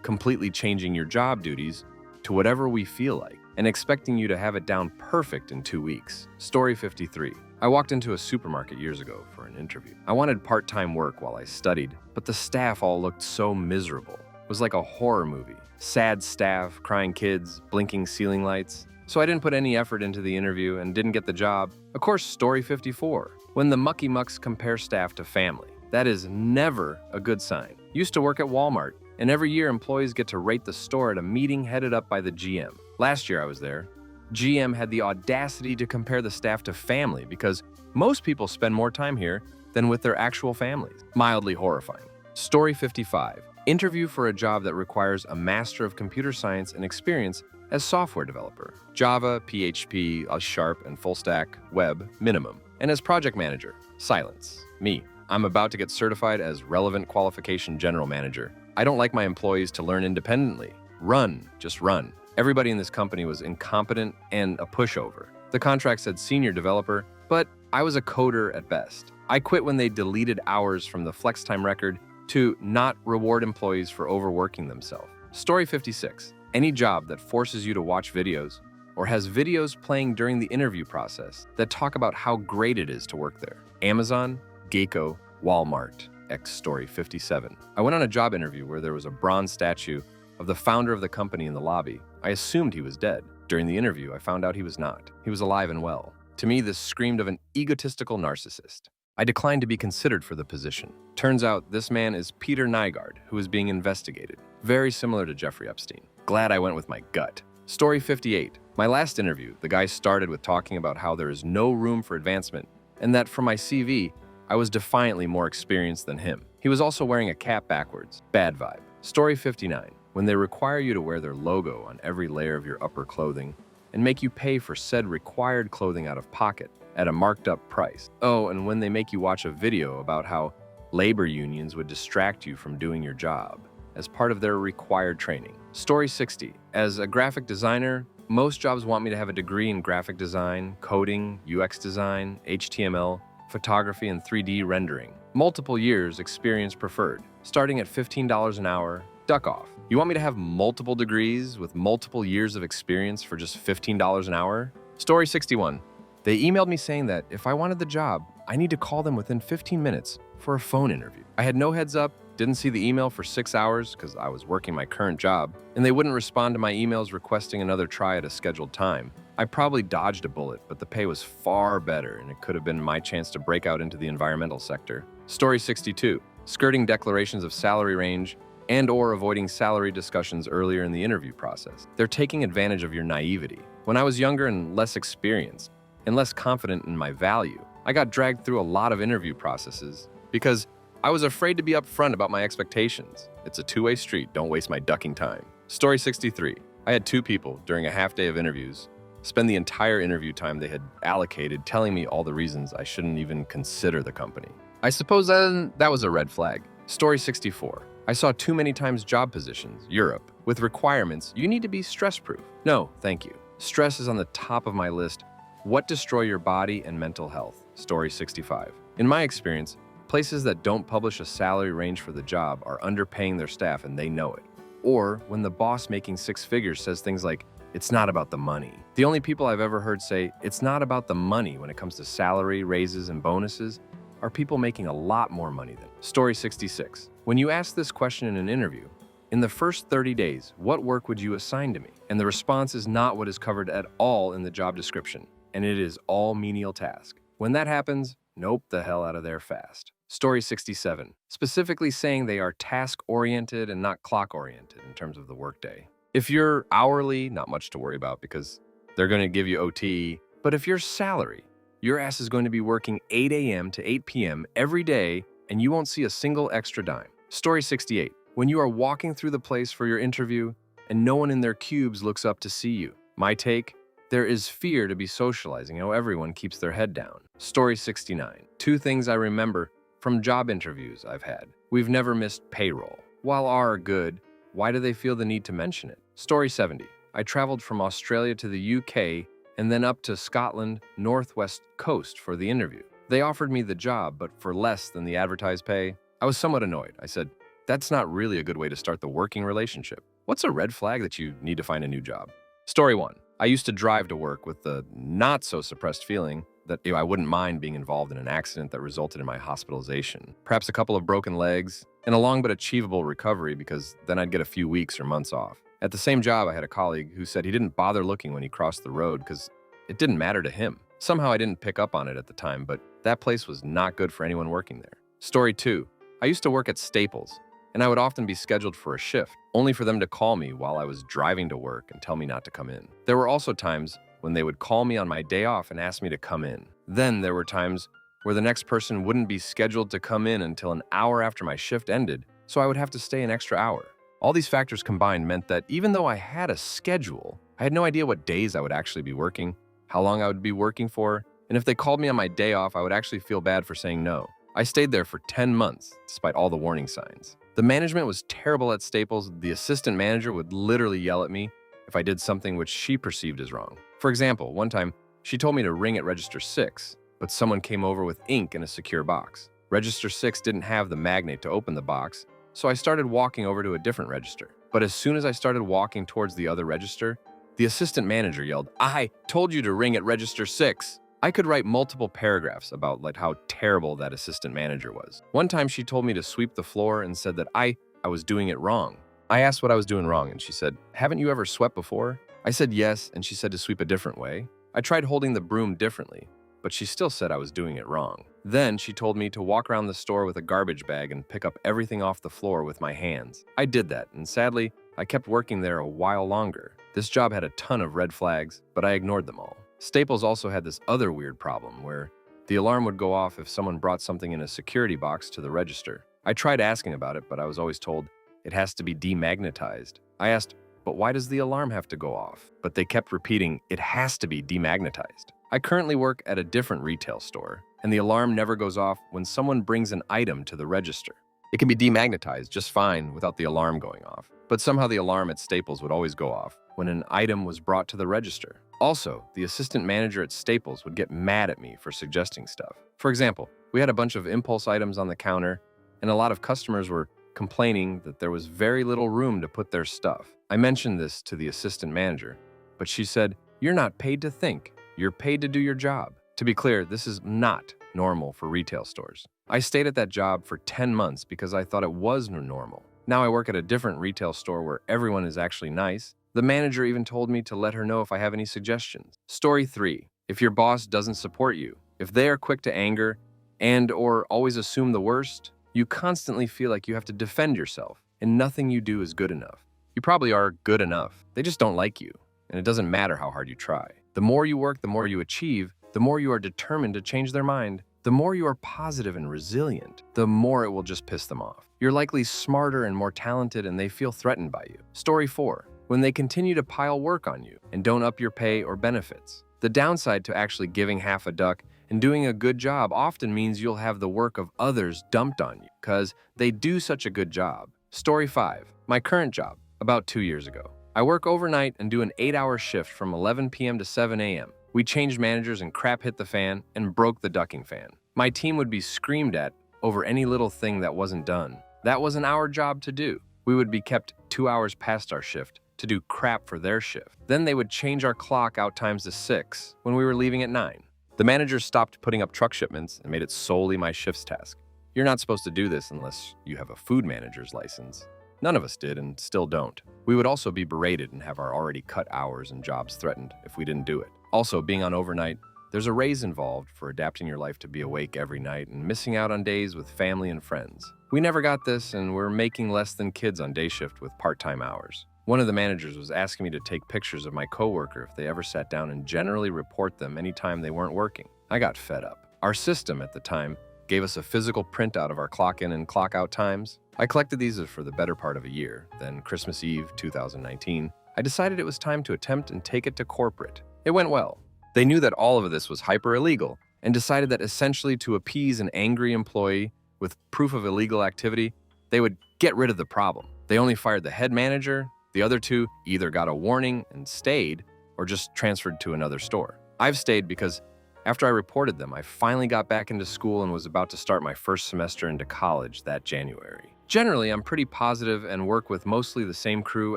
[SPEAKER 1] completely changing your job duties to whatever we feel like and expecting you to have it down perfect in 2 weeks. Story 53. I walked into a supermarket years ago for an interview. I wanted part-time work while I studied, but the staff all looked so miserable. It was like a horror movie. Sad staff, crying kids, blinking ceiling lights. So I didn't put any effort into the interview and didn't get the job. Of course, Story 54. When the mucky mucks compare staff to family. That is never a good sign. Used to work at Walmart, and every year employees get to rate the store at a meeting headed up by the GM. Last year I was there. GM had the audacity to compare the staff to family because most people spend more time here than with their actual families. Mildly horrifying. Story 55. Interview for a job that requires a Master of Computer Science and experience as software developer. Java, PHP, Sharp, and full stack, web, minimum. And as project manager, silence. Me. I'm about to get certified as Relevant Qualification General Manager. I don't like my employees to learn independently. Run, just run. Everybody in this company was incompetent and a pushover. The contract said senior developer, but I was a coder at best. I quit when they deleted hours from the flex time record to not reward employees for overworking themselves. Story 56. Any job that forces you to watch videos or has videos playing during the interview process that talk about how great it is to work there. Amazon, Geico, Walmart, X Story 57. I went on a job interview where there was a bronze statue of the founder of the company in the lobby. I assumed he was dead. During the interview, I found out he was not. He was alive and well. To me, this screamed of an egotistical narcissist. I declined to be considered for the position. Turns out this man is Peter Nygaard, who is being investigated. Very similar to Jeffrey Epstein. Glad I went with my gut. Story 58. My last interview, the guy started with talking about how there is no room for advancement and that for my CV, I was defiantly more experienced than him. He was also wearing a cap backwards. Bad vibe. Story 59. When they require you to wear their logo on every layer of your upper clothing and make you pay for said required clothing out of pocket at a marked up price. Oh, and when they make you watch a video about how labor unions would distract you from doing your job as part of their required training. Story 60. As a graphic designer, most jobs want me to have a degree in graphic design, coding, UX design, HTML, photography, and 3D rendering. Multiple years experience preferred, starting at $15 an hour. Duck off. You want me to have multiple degrees with multiple years of experience for just $15 an hour? Story 61. They emailed me saying that if I wanted the job, I need to call them within 15 minutes for a phone interview. I had no heads up, didn't see the email for 6 hours because I was working my current job, and they wouldn't respond to my emails requesting another try at a scheduled time. I probably dodged a bullet, but the pay was far better, and it could have been my chance to break out into the environmental sector. Story 62. Skirting declarations of salary range and/or avoiding salary discussions earlier in the interview process. They're taking advantage of your naivety. When I was younger and less experienced, and less confident in my value, I got dragged through a lot of interview processes because I was afraid to be upfront about my expectations. It's a two-way street, don't waste my ducking time. Story 63. I had 2 people during a half day of interviews spend the entire interview time they had allocated telling me all the reasons I shouldn't even consider the company. I suppose that was a red flag. Story 64. I saw too many times job positions, Europe, with requirements, you need to be stress-proof. No, thank you. Stress is on the top of my list. What destroy your body and mental health? Story 65. In my experience, places that don't publish a salary range for the job are underpaying their staff and they know it. Or when the boss making 6 figures says things like, it's not about the money. The only people I've ever heard say, it's not about the money when it comes to salary, raises, and bonuses are people making a lot more money than. Story 66. When you ask this question in an interview, in the first 30 days, what work would you assign to me? And the response is not what is covered at all in the job description, and it is all menial task. When that happens, nope the hell out of there fast. Story 67. Specifically saying they are task-oriented and not clock-oriented in terms of the workday. If you're hourly, not much to worry about because they're going to give you OT, but if you're salary, your ass is going to be working 8 a.m. to 8 p.m. every day and you won't see a single extra dime. Story 68. When you are walking through the place for your interview and no one in their cubes looks up to see you. My take, there is fear to be socializing how everyone keeps their head down. Story 69. 2 things I remember from job interviews I've had. We've never missed payroll. While are good, why do they feel the need to mention it? Story 70. I traveled from Australia to the UK and then up to Scotland, northwest coast for the interview. They offered me the job, but for less than the advertised pay. I was somewhat annoyed. I said, that's not really a good way to start the working relationship. What's a red flag that you need to find a new job? Story 1. I used to drive to work with the not-so-suppressed feeling that I wouldn't mind being involved in an accident that resulted in my hospitalization. Perhaps a couple of broken legs, and a long but achievable recovery because then I'd get a few weeks or months off. At the same job, I had a colleague who said he didn't bother looking when he crossed the road because it didn't matter to him. Somehow I didn't pick up on it at the time, but that place was not good for anyone working there. Story 2. I used to work at Staples, and I would often be scheduled for a shift, only for them to call me while I was driving to work and tell me not to come in. There were also times when they would call me on my day off and ask me to come in. Then there were times where the next person wouldn't be scheduled to come in until an hour after my shift ended, so I would have to stay an extra hour. All these factors combined meant that even though I had a schedule, I had no idea what days I would actually be working, how long I would be working for, and if they called me on my day off, I would actually feel bad for saying no. I stayed there for 10 months, despite all the warning signs. The management was terrible at Staples. The assistant manager would literally yell at me if I did something which she perceived as wrong. For example, one time, she told me to ring at register 6, but someone came over with ink in a secure box. Register 6 didn't have the magnet to open the box, so I started walking over to a different register. But as soon as I started walking towards the other register, The assistant manager yelled, "I told you to ring at register 6." I could write multiple paragraphs about how terrible that assistant manager was. One time she told me to sweep the floor and said that I was doing it wrong. I asked what I was doing wrong and she said, "Haven't you ever swept before?" I said yes, and she said to sweep a different way. I tried holding the broom differently, but she still said I was doing it wrong. Then she told me to walk around the store with a garbage bag and pick up everything off the floor with my hands. I did that, and sadly, I kept working there a while longer. This job had a ton of red flags, but I ignored them all. Staples also had this other weird problem where the alarm would go off if someone brought something in a security box to the register. I tried asking about it, but I was always told it has to be demagnetized. I asked, "But why does the alarm have to go off?" But they kept repeating, "It has to be demagnetized." I currently work at a different retail store, and the alarm never goes off when someone brings an item to the register. It can be demagnetized just fine without the alarm going off, but somehow the alarm at Staples would always go off when an item was brought to the register. Also, the assistant manager at Staples would get mad at me for suggesting stuff. For example, we had a bunch of impulse items on the counter, and a lot of customers were complaining that there was very little room to put their stuff. I mentioned this to the assistant manager, but she said, "You're not paid to think. You're paid to do your job." To be clear, this is not normal for retail stores. I stayed at that job for 10 months because I thought it was normal. Now I work at a different retail store where everyone is actually nice. The manager even told me to let her know if I have any suggestions. Story 3. If your boss doesn't support you, if they are quick to anger and/or always assume the worst, you constantly feel like you have to defend yourself and nothing you do is good enough. You probably are good enough. They just don't like you, and it doesn't matter how hard you try. The more you work, the more you achieve, the more you are determined to change their mind, the more you are positive and resilient, the more it will just piss them off. You're likely smarter and more talented and they feel threatened by you. Story 4. When they continue to pile work on you and don't up your pay or benefits. The downside to actually giving half a duck and doing a good job often means you'll have the work of others dumped on you because they do such a good job. Story 5. My current job, about 2 years ago. I work overnight and do an 8-hour shift from 11 p.m. to 7 a.m. We changed managers and crap hit the fan and broke the ducking fan. My team would be screamed at over any little thing that wasn't done. That wasn't our job to do. We would be kept 2 hours past our shift to do crap for their shift. Then they would change our clock out times to 6 when we were leaving at 9. The managers stopped putting up truck shipments and made it solely my shift's task. You're not supposed to do this unless you have a food manager's license. None of us did and still don't. We would also be berated and have our already cut hours and jobs threatened if we didn't do it. Also, being on overnight, there's a raise involved for adapting your life to be awake every night and missing out on days with family and friends. We never got this and we're making less than kids on day shift with part-time hours. One of the managers was asking me to take pictures of my coworker if they ever sat down and generally report them anytime they weren't working. I got fed up. Our system at the time gave us a physical printout of our clock in and clock out times. I collected these for the better part of a year. Then Christmas Eve 2019, I decided it was time to attempt and take it to corporate. It went well. They knew that all of this was hyper illegal and decided that essentially to appease an angry employee with proof of illegal activity, they would get rid of the problem. They only fired the head manager. The other two either got a warning and stayed or just transferred to another store. I've stayed because after I reported them, I finally got back into school and was about to start my first semester into college that January. Generally, I'm pretty positive and work with mostly the same crew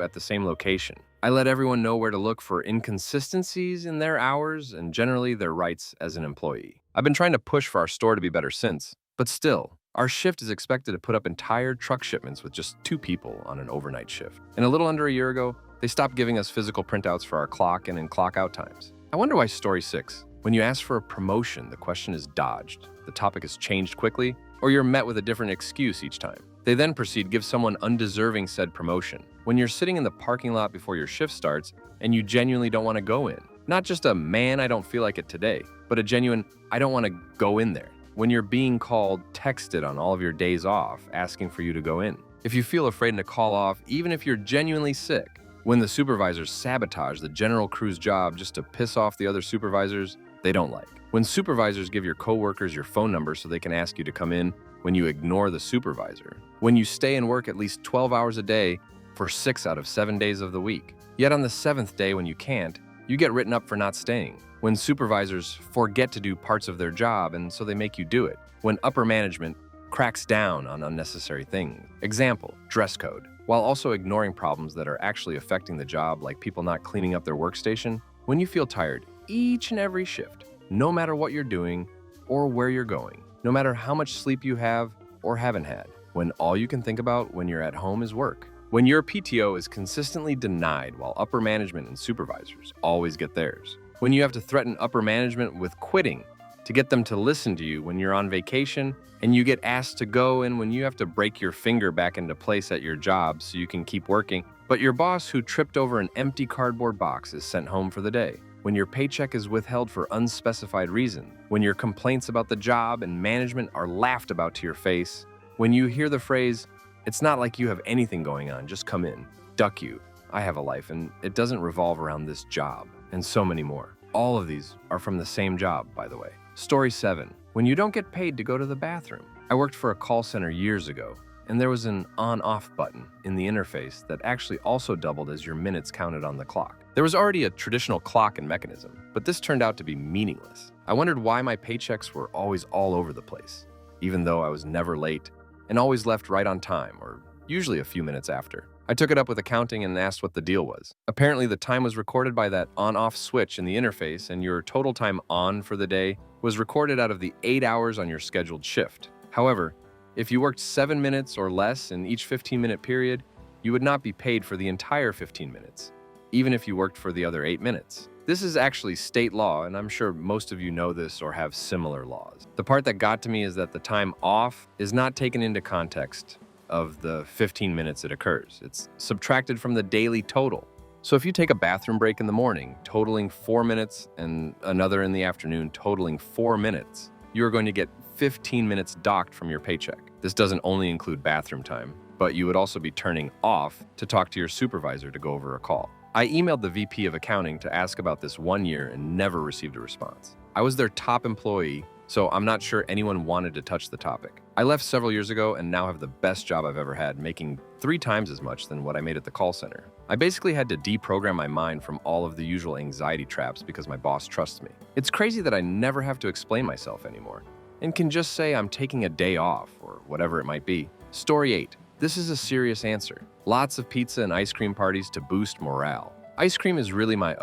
[SPEAKER 1] at the same location. I let everyone know where to look for inconsistencies in their hours and generally their rights as an employee. I've been trying to push for our store to be better since, but still, our shift is expected to put up entire truck shipments with just 2 people on an overnight shift. And a little under a year ago, they stopped giving us physical printouts for our clock in and clock out times. I wonder why story 6. When you ask for a promotion, the question is dodged, the topic is changed quickly, or you're met with a different excuse each time. They then proceed to give someone undeserving said promotion. When you're sitting in the parking lot before your shift starts and you genuinely don't want to go in. Not just a "man, I don't feel like it today," but a genuine "I don't want to go in there." When you're being called, texted on all of your days off, asking for you to go in. If you feel afraid to call off, even if you're genuinely sick. When the supervisors sabotage the general crew's job just to piss off the other supervisors they don't like. When supervisors give your coworkers your phone number so they can ask you to come in when you ignore the supervisor. When you stay and work at least 12 hours a day for 6 out of 7 days of the week. Yet on the 7th day when you can't, you get written up for not staying. When supervisors forget to do parts of their job and so they make you do it. When upper management cracks down on unnecessary things. Example, dress code. while also ignoring problems that are actually affecting the job, like people not cleaning up their workstation. When you feel tired each and every shift, no matter what you're doing or where you're going, no matter how much sleep you have or haven't had, when all you can think about when you're at home is work, when your PTO is consistently denied while upper management and supervisors always get theirs, when you have to threaten upper management with quitting to get them to listen to you when you're on vacation, and you get asked to go, and when you have to break your finger back into place at your job so you can keep working, but your boss who tripped over an empty cardboard box is sent home for the day, when your paycheck is withheld for unspecified reason, when your complaints about the job and management are laughed about to your face, when you hear the phrase, "It's not like you have anything going on, just come in," duck you, I have a life and it doesn't revolve around this job, and so many more. All of these are from the same job, by the way. Story 7. When you don't get paid to go to the bathroom. I worked for a call center years ago, and there was an on-off button in the interface that actually also doubled as your minutes counted on the clock. There was already a traditional clock and mechanism, but this turned out to be meaningless. I wondered why my paychecks were always all over the place, even though I was never late and always left right on time, or usually a few minutes after. I took it up with accounting and asked what the deal was. Apparently, the time was recorded by that on-off switch in the interface, and your total time on for the day was recorded out of the 8 hours on your scheduled shift. However, if you worked 7 minutes or less in each 15-minute period, you would not be paid for the entire 15 minutes, even if you worked for the other 8 minutes. This is actually state law, and I'm sure most of you know this or have similar laws. The part that got to me is that the time off is not taken into context of the 15 minutes it occurs. It's subtracted from the daily total. So if you take a bathroom break in the morning, totaling 4 minutes, and another in the afternoon, totaling 4 minutes, you are going to get 15 minutes docked from your paycheck. This doesn't only include bathroom time, but you would also be turning off to talk to your supervisor to go over a call. I emailed the VP of accounting to ask about this 1 year and never received a response. I was their top employee, so I'm not sure anyone wanted to touch the topic. I left several years ago and now have the best job I've ever had, making 3 times as much than what I made at the call center. I basically had to deprogram my mind from all of the usual anxiety traps because my boss trusts me. It's crazy that I never have to explain myself anymore and can just say I'm taking a day off or whatever it might be. Story 8. This is a serious answer. Lots of pizza and ice cream parties to boost morale. Ice cream is really my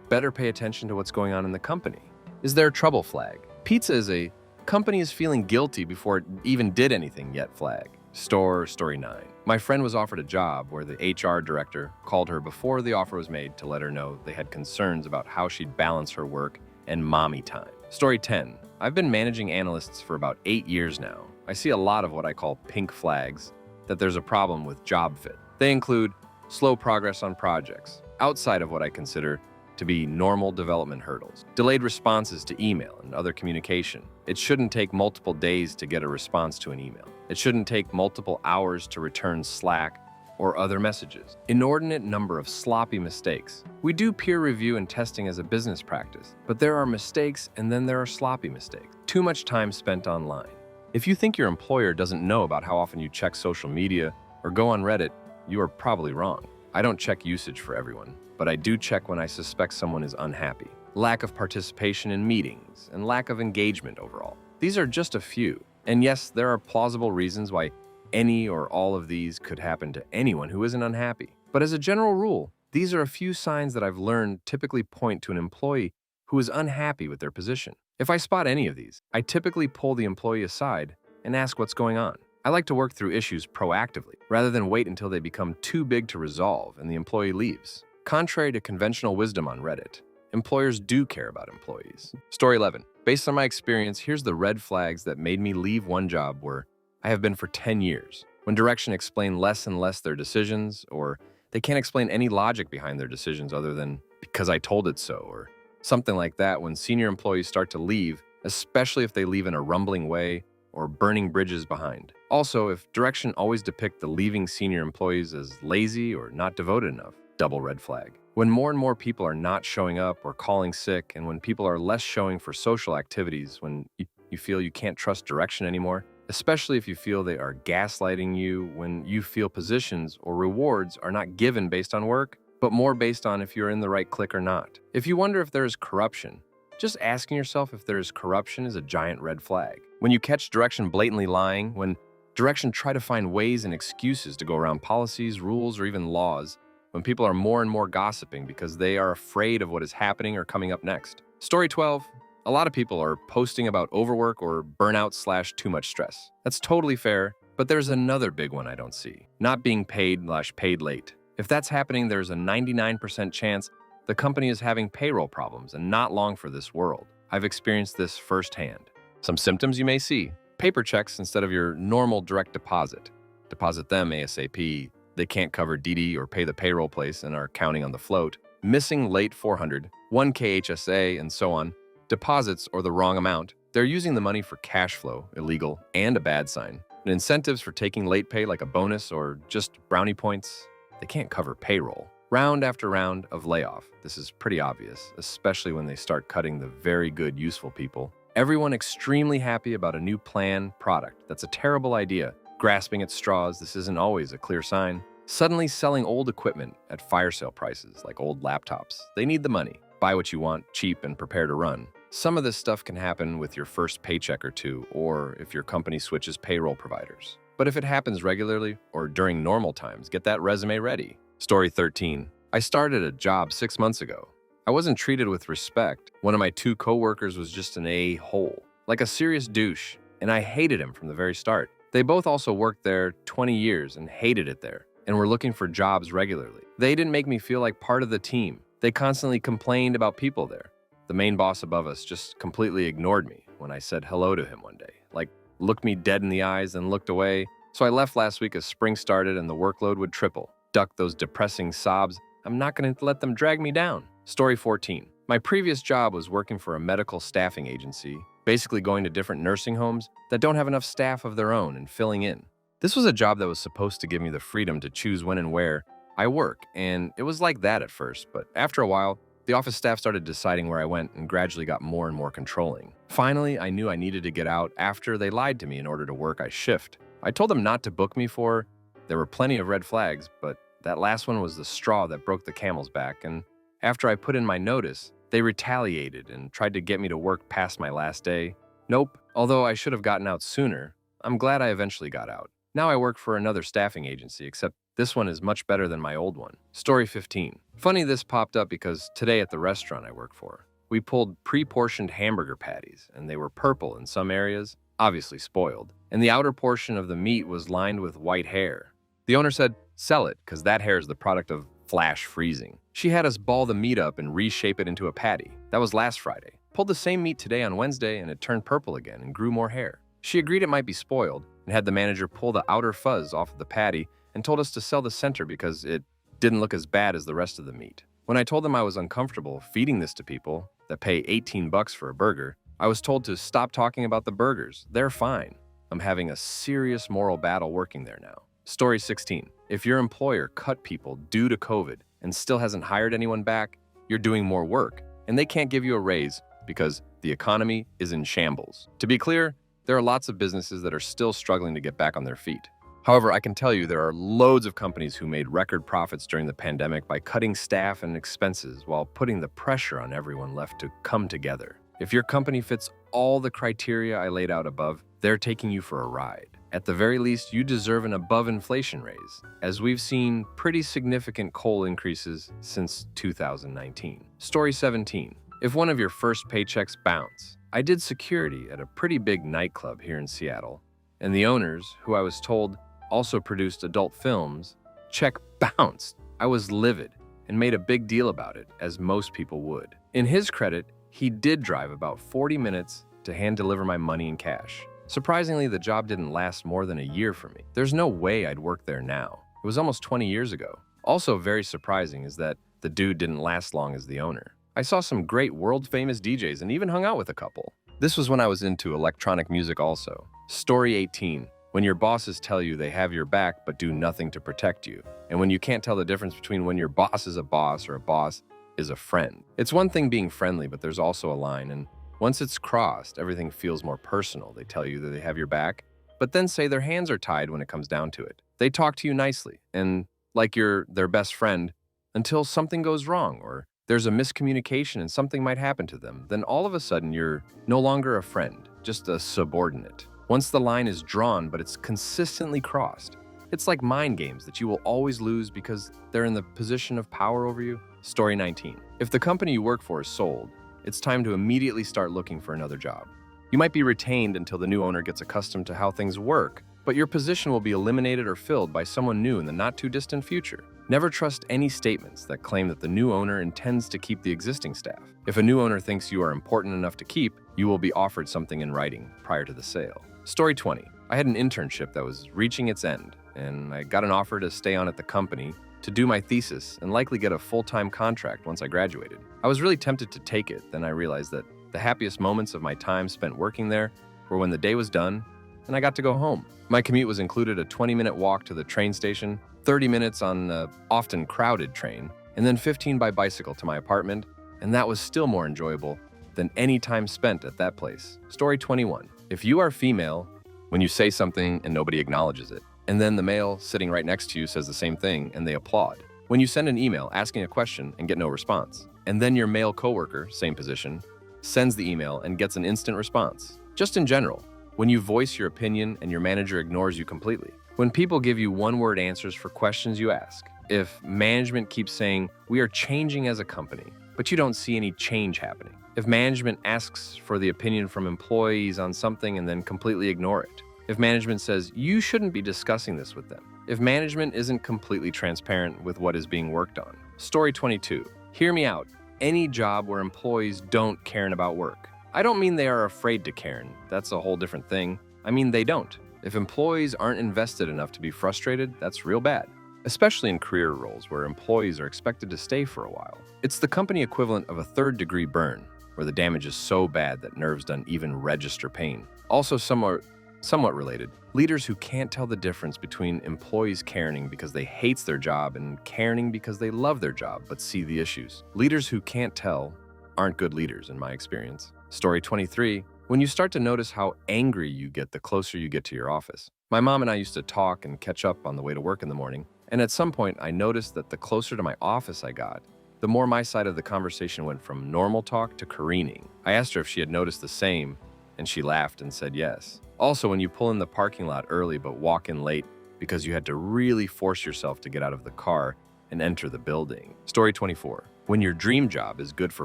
[SPEAKER 1] better pay attention to what's going on in the company. Is there a trouble flag? Pizza is a company is feeling guilty before it even did anything yet flag. Story 9. My friend was offered a job where the HR director called her before the offer was made to let her know they had concerns about how she'd balance her work and mommy time. Story 10. I've been managing analysts for about 8 years now. I see a lot of what I call pink flags, that there's a problem with job fit. They include slow progress on projects, outside of what I consider to be normal development hurdles, delayed responses to email and other communication. It shouldn't take multiple days to get a response to an email. It shouldn't take multiple hours to return Slack or other messages. Inordinate number of sloppy mistakes. We do peer review and testing as a business practice, but there are mistakes and then there are sloppy mistakes. Too much time spent online. If you think your employer doesn't know about how often you check social media or go on Reddit, you are probably wrong. I don't check usage for everyone, but I do check when I suspect someone is unhappy. Lack of participation in meetings and lack of engagement overall. These are just a few. And yes, there are plausible reasons why any or all of these could happen to anyone who isn't unhappy. But as a general rule, these are a few signs that I've learned typically point to an employee who is unhappy with their position. If I spot any of these, I typically pull the employee aside and ask what's going on. I like to work through issues proactively, rather than wait until they become too big to resolve and the employee leaves. Contrary to conventional wisdom on Reddit, employers do care about employees. Story 11. Based on my experience, here's the red flags that made me leave one job where I have been for 10 years. When direction explain less and less their decisions, or they can't explain any logic behind their decisions other than because I told it so, or something like that. When senior employees start to leave, especially if they leave in a rumbling way or burning bridges behind. Also, if direction always depict the leaving senior employees as lazy or not devoted enough, double red flag. When more and more people are not showing up or calling sick, and when people are less showing for social activities, when you feel you can't trust direction anymore, especially if you feel they are gaslighting you, when you feel positions or rewards are not given based on work, but more based on if you're in the right clique or not. If you wonder if there is corruption, just asking yourself if there is corruption is a giant red flag. When you catch direction blatantly lying, when Direction try to find ways and excuses to go around policies, rules, or even laws when people are more and more gossiping because they are afraid of what is happening or coming up next. Story 12. A lot of people are posting about overwork or burnout / too much stress. That's totally fair, but there's another big one I don't see. Not being paid late. If that's happening, there's a 99% chance the company is having payroll problems and not long for this world. I've experienced this firsthand. Some symptoms you may see. Paper checks instead of your normal direct deposit. Deposit them ASAP. They can't cover DD or pay the payroll place and are counting on the float. Missing late 400, 1K HSA, and so on. Deposits or the wrong amount. They're using the money for cash flow, illegal, and a bad sign. And incentives for taking late pay like a bonus or just brownie points. They can't cover payroll. Round after round of layoff. This is pretty obvious, especially when they start cutting the very good, useful people. Everyone extremely happy about a new plan, product. That's a terrible idea. Grasping at straws, this isn't always a clear sign. Suddenly selling old equipment at fire sale prices, like old laptops. They need the money. Buy what you want, cheap and prepare to run. Some of this stuff can happen with your first paycheck or two, or if your company switches payroll providers. But if it happens regularly or during normal times, get that resume ready. Story 13. I started a job 6 months ago. I wasn't treated with respect. One of my 2 coworkers was just an a-hole, like a serious douche, and I hated him from the very start. They both also worked there 20 years and hated it there, and were looking for jobs regularly. They didn't make me feel like part of the team. They constantly complained about people there. The main boss above us just completely ignored me when I said hello to him one day, like looked me dead in the eyes and looked away. So I left last week as spring started and the workload would triple. Duck those depressing sobs. I'm not going to let them drag me down. Story 14. My previous job was working for a medical staffing agency, basically going to different nursing homes that don't have enough staff of their own and filling in. This was a job that was supposed to give me the freedom to choose when and where I work, and it was like that at first, but after a while, the office staff started deciding where I went and gradually got more and more controlling. Finally, I knew I needed to get out after they lied to me in order to work I shift. I told them not to book me for. There were plenty of red flags, but that last one was the straw that broke the camel's back, and after I put in my notice, they retaliated and tried to get me to work past my last day. Nope, although I should have gotten out sooner, I'm glad I eventually got out. Now I work for another staffing agency, except this one is much better than my old one. Story 15. Funny this popped up because today at the restaurant I work for, we pulled pre-portioned hamburger patties, and they were purple in some areas, obviously spoiled, and the outer portion of the meat was lined with white hair. The owner said, "Sell it, because that hair is the product of flash freezing." She had us ball the meat up and reshape it into a patty. That was last Friday. Pulled the same meat today on Wednesday, and it turned purple again and grew more hair. She agreed it might be spoiled, and had the manager pull the outer fuzz off of the patty and told us to sell the center because it didn't look as bad as the rest of the meat. When I told them I was uncomfortable feeding this to people that pay $18 for a burger, I was told to stop talking about the burgers. They're fine. I'm having a serious moral battle working there now. Story 16. If your employer cut people due to COVID and still hasn't hired anyone back, you're doing more work, and they can't give you a raise because the economy is in shambles. To be clear, there are lots of businesses that are still struggling to get back on their feet. However, I can tell you there are loads of companies who made record profits during the pandemic by cutting staff and expenses while putting the pressure on everyone left to come together. If your company fits all the criteria I laid out above, they're taking you for a ride. At the very least, you deserve an above-inflation raise, as we've seen pretty significant coal increases since 2019. Story 17. If one of your first paychecks bounce, I did security at a pretty big nightclub here in Seattle, and the owners, who I was told also produced adult films, check bounced. I was livid and made a big deal about it, as most people would. In his credit, he did drive about 40 minutes to hand deliver my money in cash. Surprisingly, the job didn't last more than a year for me. There's no way I'd work there now. It was almost 20 years ago. Also very surprising is that the dude didn't last long as the owner. I saw some great world-famous DJs and even hung out with a couple. This was when I was into electronic music also. Story 18. When your bosses tell you they have your back but do nothing to protect you. And when you can't tell the difference between when your boss is a boss or a boss is a friend. It's one thing being friendly, but there's also a line, and once it's crossed, everything feels more personal. They tell you that they have your back, but then say their hands are tied when it comes down to it. They talk to you nicely and like you're their best friend until something goes wrong or there's a miscommunication and something might happen to them. Then all of a sudden, you're no longer a friend, just a subordinate. Once the line is drawn, but it's consistently crossed. It's like mind games that you will always lose because they're in the position of power over you. Story 19. If the company you work for is sold, it's time to immediately start looking for another job. You might be retained until the new owner gets accustomed to how things work, but your position will be eliminated or filled by someone new in the not-too-distant future. Never trust any statements that claim that the new owner intends to keep the existing staff. If a new owner thinks you are important enough to keep, you will be offered something in writing prior to the sale. Story 20. I had an internship that was reaching its end, and I got an offer to stay on at the company to do my thesis and likely get a full-time contract once I graduated. I was really tempted to take it, then I realized that the happiest moments of my time spent working there were when the day was done and I got to go home. My commute was included a 20-minute walk to the train station, 30 minutes on the often crowded train, and then 15 by bicycle to my apartment, and that was still more enjoyable than any time spent at that place. Story 21. If you are female, when you say something and nobody acknowledges it, and then the male sitting right next to you says the same thing and they applaud. When you send an email asking a question and get no response, and then your male coworker, same position, sends the email and gets an instant response. Just in general, when you voice your opinion and your manager ignores you completely. When people give you one-word answers for questions you ask. If management keeps saying, "We are changing as a company," but you don't see any change happening. If management asks for the opinion from employees on something and then completely ignore it. If management says, "You shouldn't be discussing this with them." If management isn't completely transparent with what is being worked on. Story 22. Hear me out. Any job where employees don't care about work. I don't mean they are afraid to care. That's a whole different thing. I mean they don't. If employees aren't invested enough to be frustrated, that's real bad. Especially in career roles where employees are expected to stay for a while. It's the company equivalent of a third-degree burn, where the damage is so bad that nerves don't even register pain. Also somewhat related, leaders who can't tell the difference between employees caring because they hate their job and caring because they love their job but see the issues. Leaders who can't tell aren't good leaders in my experience. Story 23. When you start to notice how angry you get the closer you get to your office. My mom and I used to talk and catch up on the way to work in the morning, and at some point I noticed that the closer to my office I got, the more my side of the conversation went from normal talk to careening. I asked her if she had noticed the same, and she laughed and said yes. Also, when you pull in the parking lot early but walk in late because you had to really force yourself to get out of the car and enter the building. Story 24. When your dream job is good for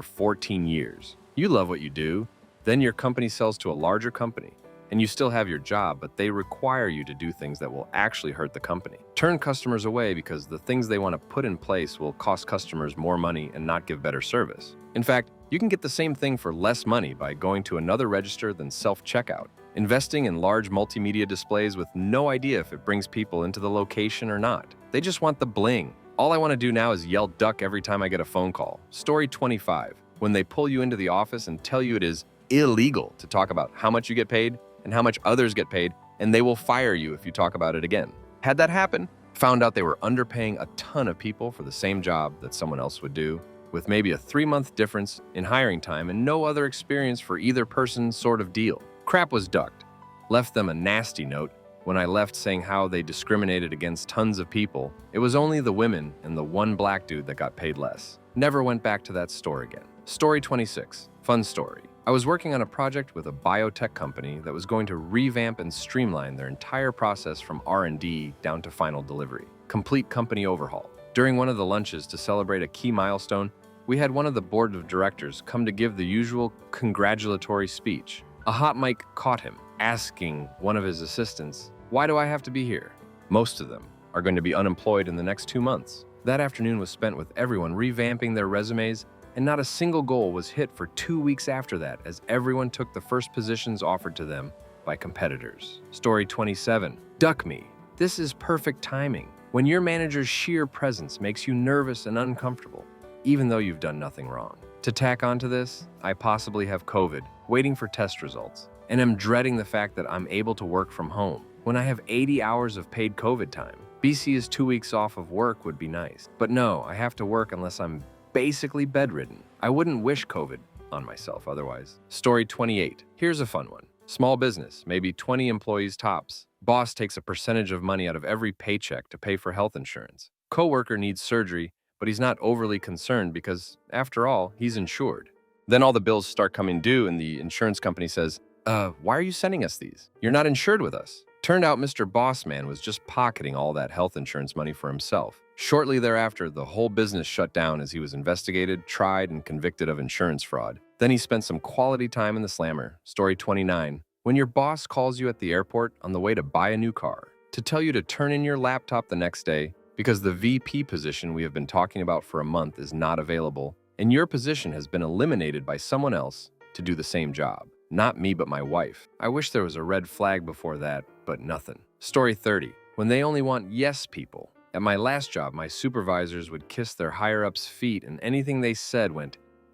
[SPEAKER 1] 14 years, you love what you do, then your company sells to a larger company, and you still have your job, but they require you to do things that will actually hurt the company. Turn customers away because the things they want to put in place will cost customers more money and not give better service. In fact, you can get the same thing for less money by going to another register than self-checkout, investing in large multimedia displays with no idea if it brings people into the location or not. They just want the bling. All I want to do now is yell duck every time I get a phone call. Story 25. When they pull you into the office and tell you it is illegal to talk about how much you get paid and how much others get paid, and they will fire you if you talk about it again. Had that happen, found out they were underpaying a ton of people for the same job that someone else would do, with maybe a 3-month difference in hiring time and no other experience for either person sort of deal. Crap was ducked. Left them a nasty note when I left saying how they discriminated against tons of people. It was only the women and the one black dude that got paid less. Never went back to that store again. Story 26. Fun story. I was working on a project with a biotech company that was going to revamp and streamline their entire process from R&D down to final delivery. Complete company overhaul. During one of the lunches to celebrate a key milestone, we had one of the board of directors come to give the usual congratulatory speech. A hot mic caught him, asking one of his assistants, "Why do I have to be here?" Most of them are going to be unemployed in the next 2 months. That afternoon was spent with everyone revamping their resumes, and not a single goal was hit for 2 weeks after that as everyone took the first positions offered to them by competitors. Story 27. Duck me. This is perfect timing. When your manager's sheer presence makes you nervous and uncomfortable, even though you've done nothing wrong. To tack onto this, I possibly have COVID, waiting for test results, and am dreading the fact that I'm able to work from home when I have 80 hours of paid COVID time. BC is 2 weeks off of work would be nice, but no, I have to work unless I'm basically bedridden. I wouldn't wish COVID on myself otherwise. Story 28. Here's a fun one. Small business, maybe 20 employees tops. Boss takes a percentage of money out of every paycheck to pay for health insurance. Coworker needs surgery, but he's not overly concerned because, after all, he's insured. Then all the bills start coming due and the insurance company says, Why are you sending us these? You're not insured with us. Turned out Mr. Bossman was just pocketing all that health insurance money for himself. Shortly thereafter, the whole business shut down as he was investigated, tried, and convicted of insurance fraud. Then he spent some quality time in the slammer. Story 29. When your boss calls you at the airport on the way to buy a new car, to tell you to turn in your laptop the next day because the VP position we have been talking about for a month is not available, and your position has been eliminated by someone else to do the same job. Not me, but my wife. I wish there was a red flag before that, but nothing. Story 30. When they only want yes people. At my last job, my supervisors would kiss their higher-ups' feet and anything they said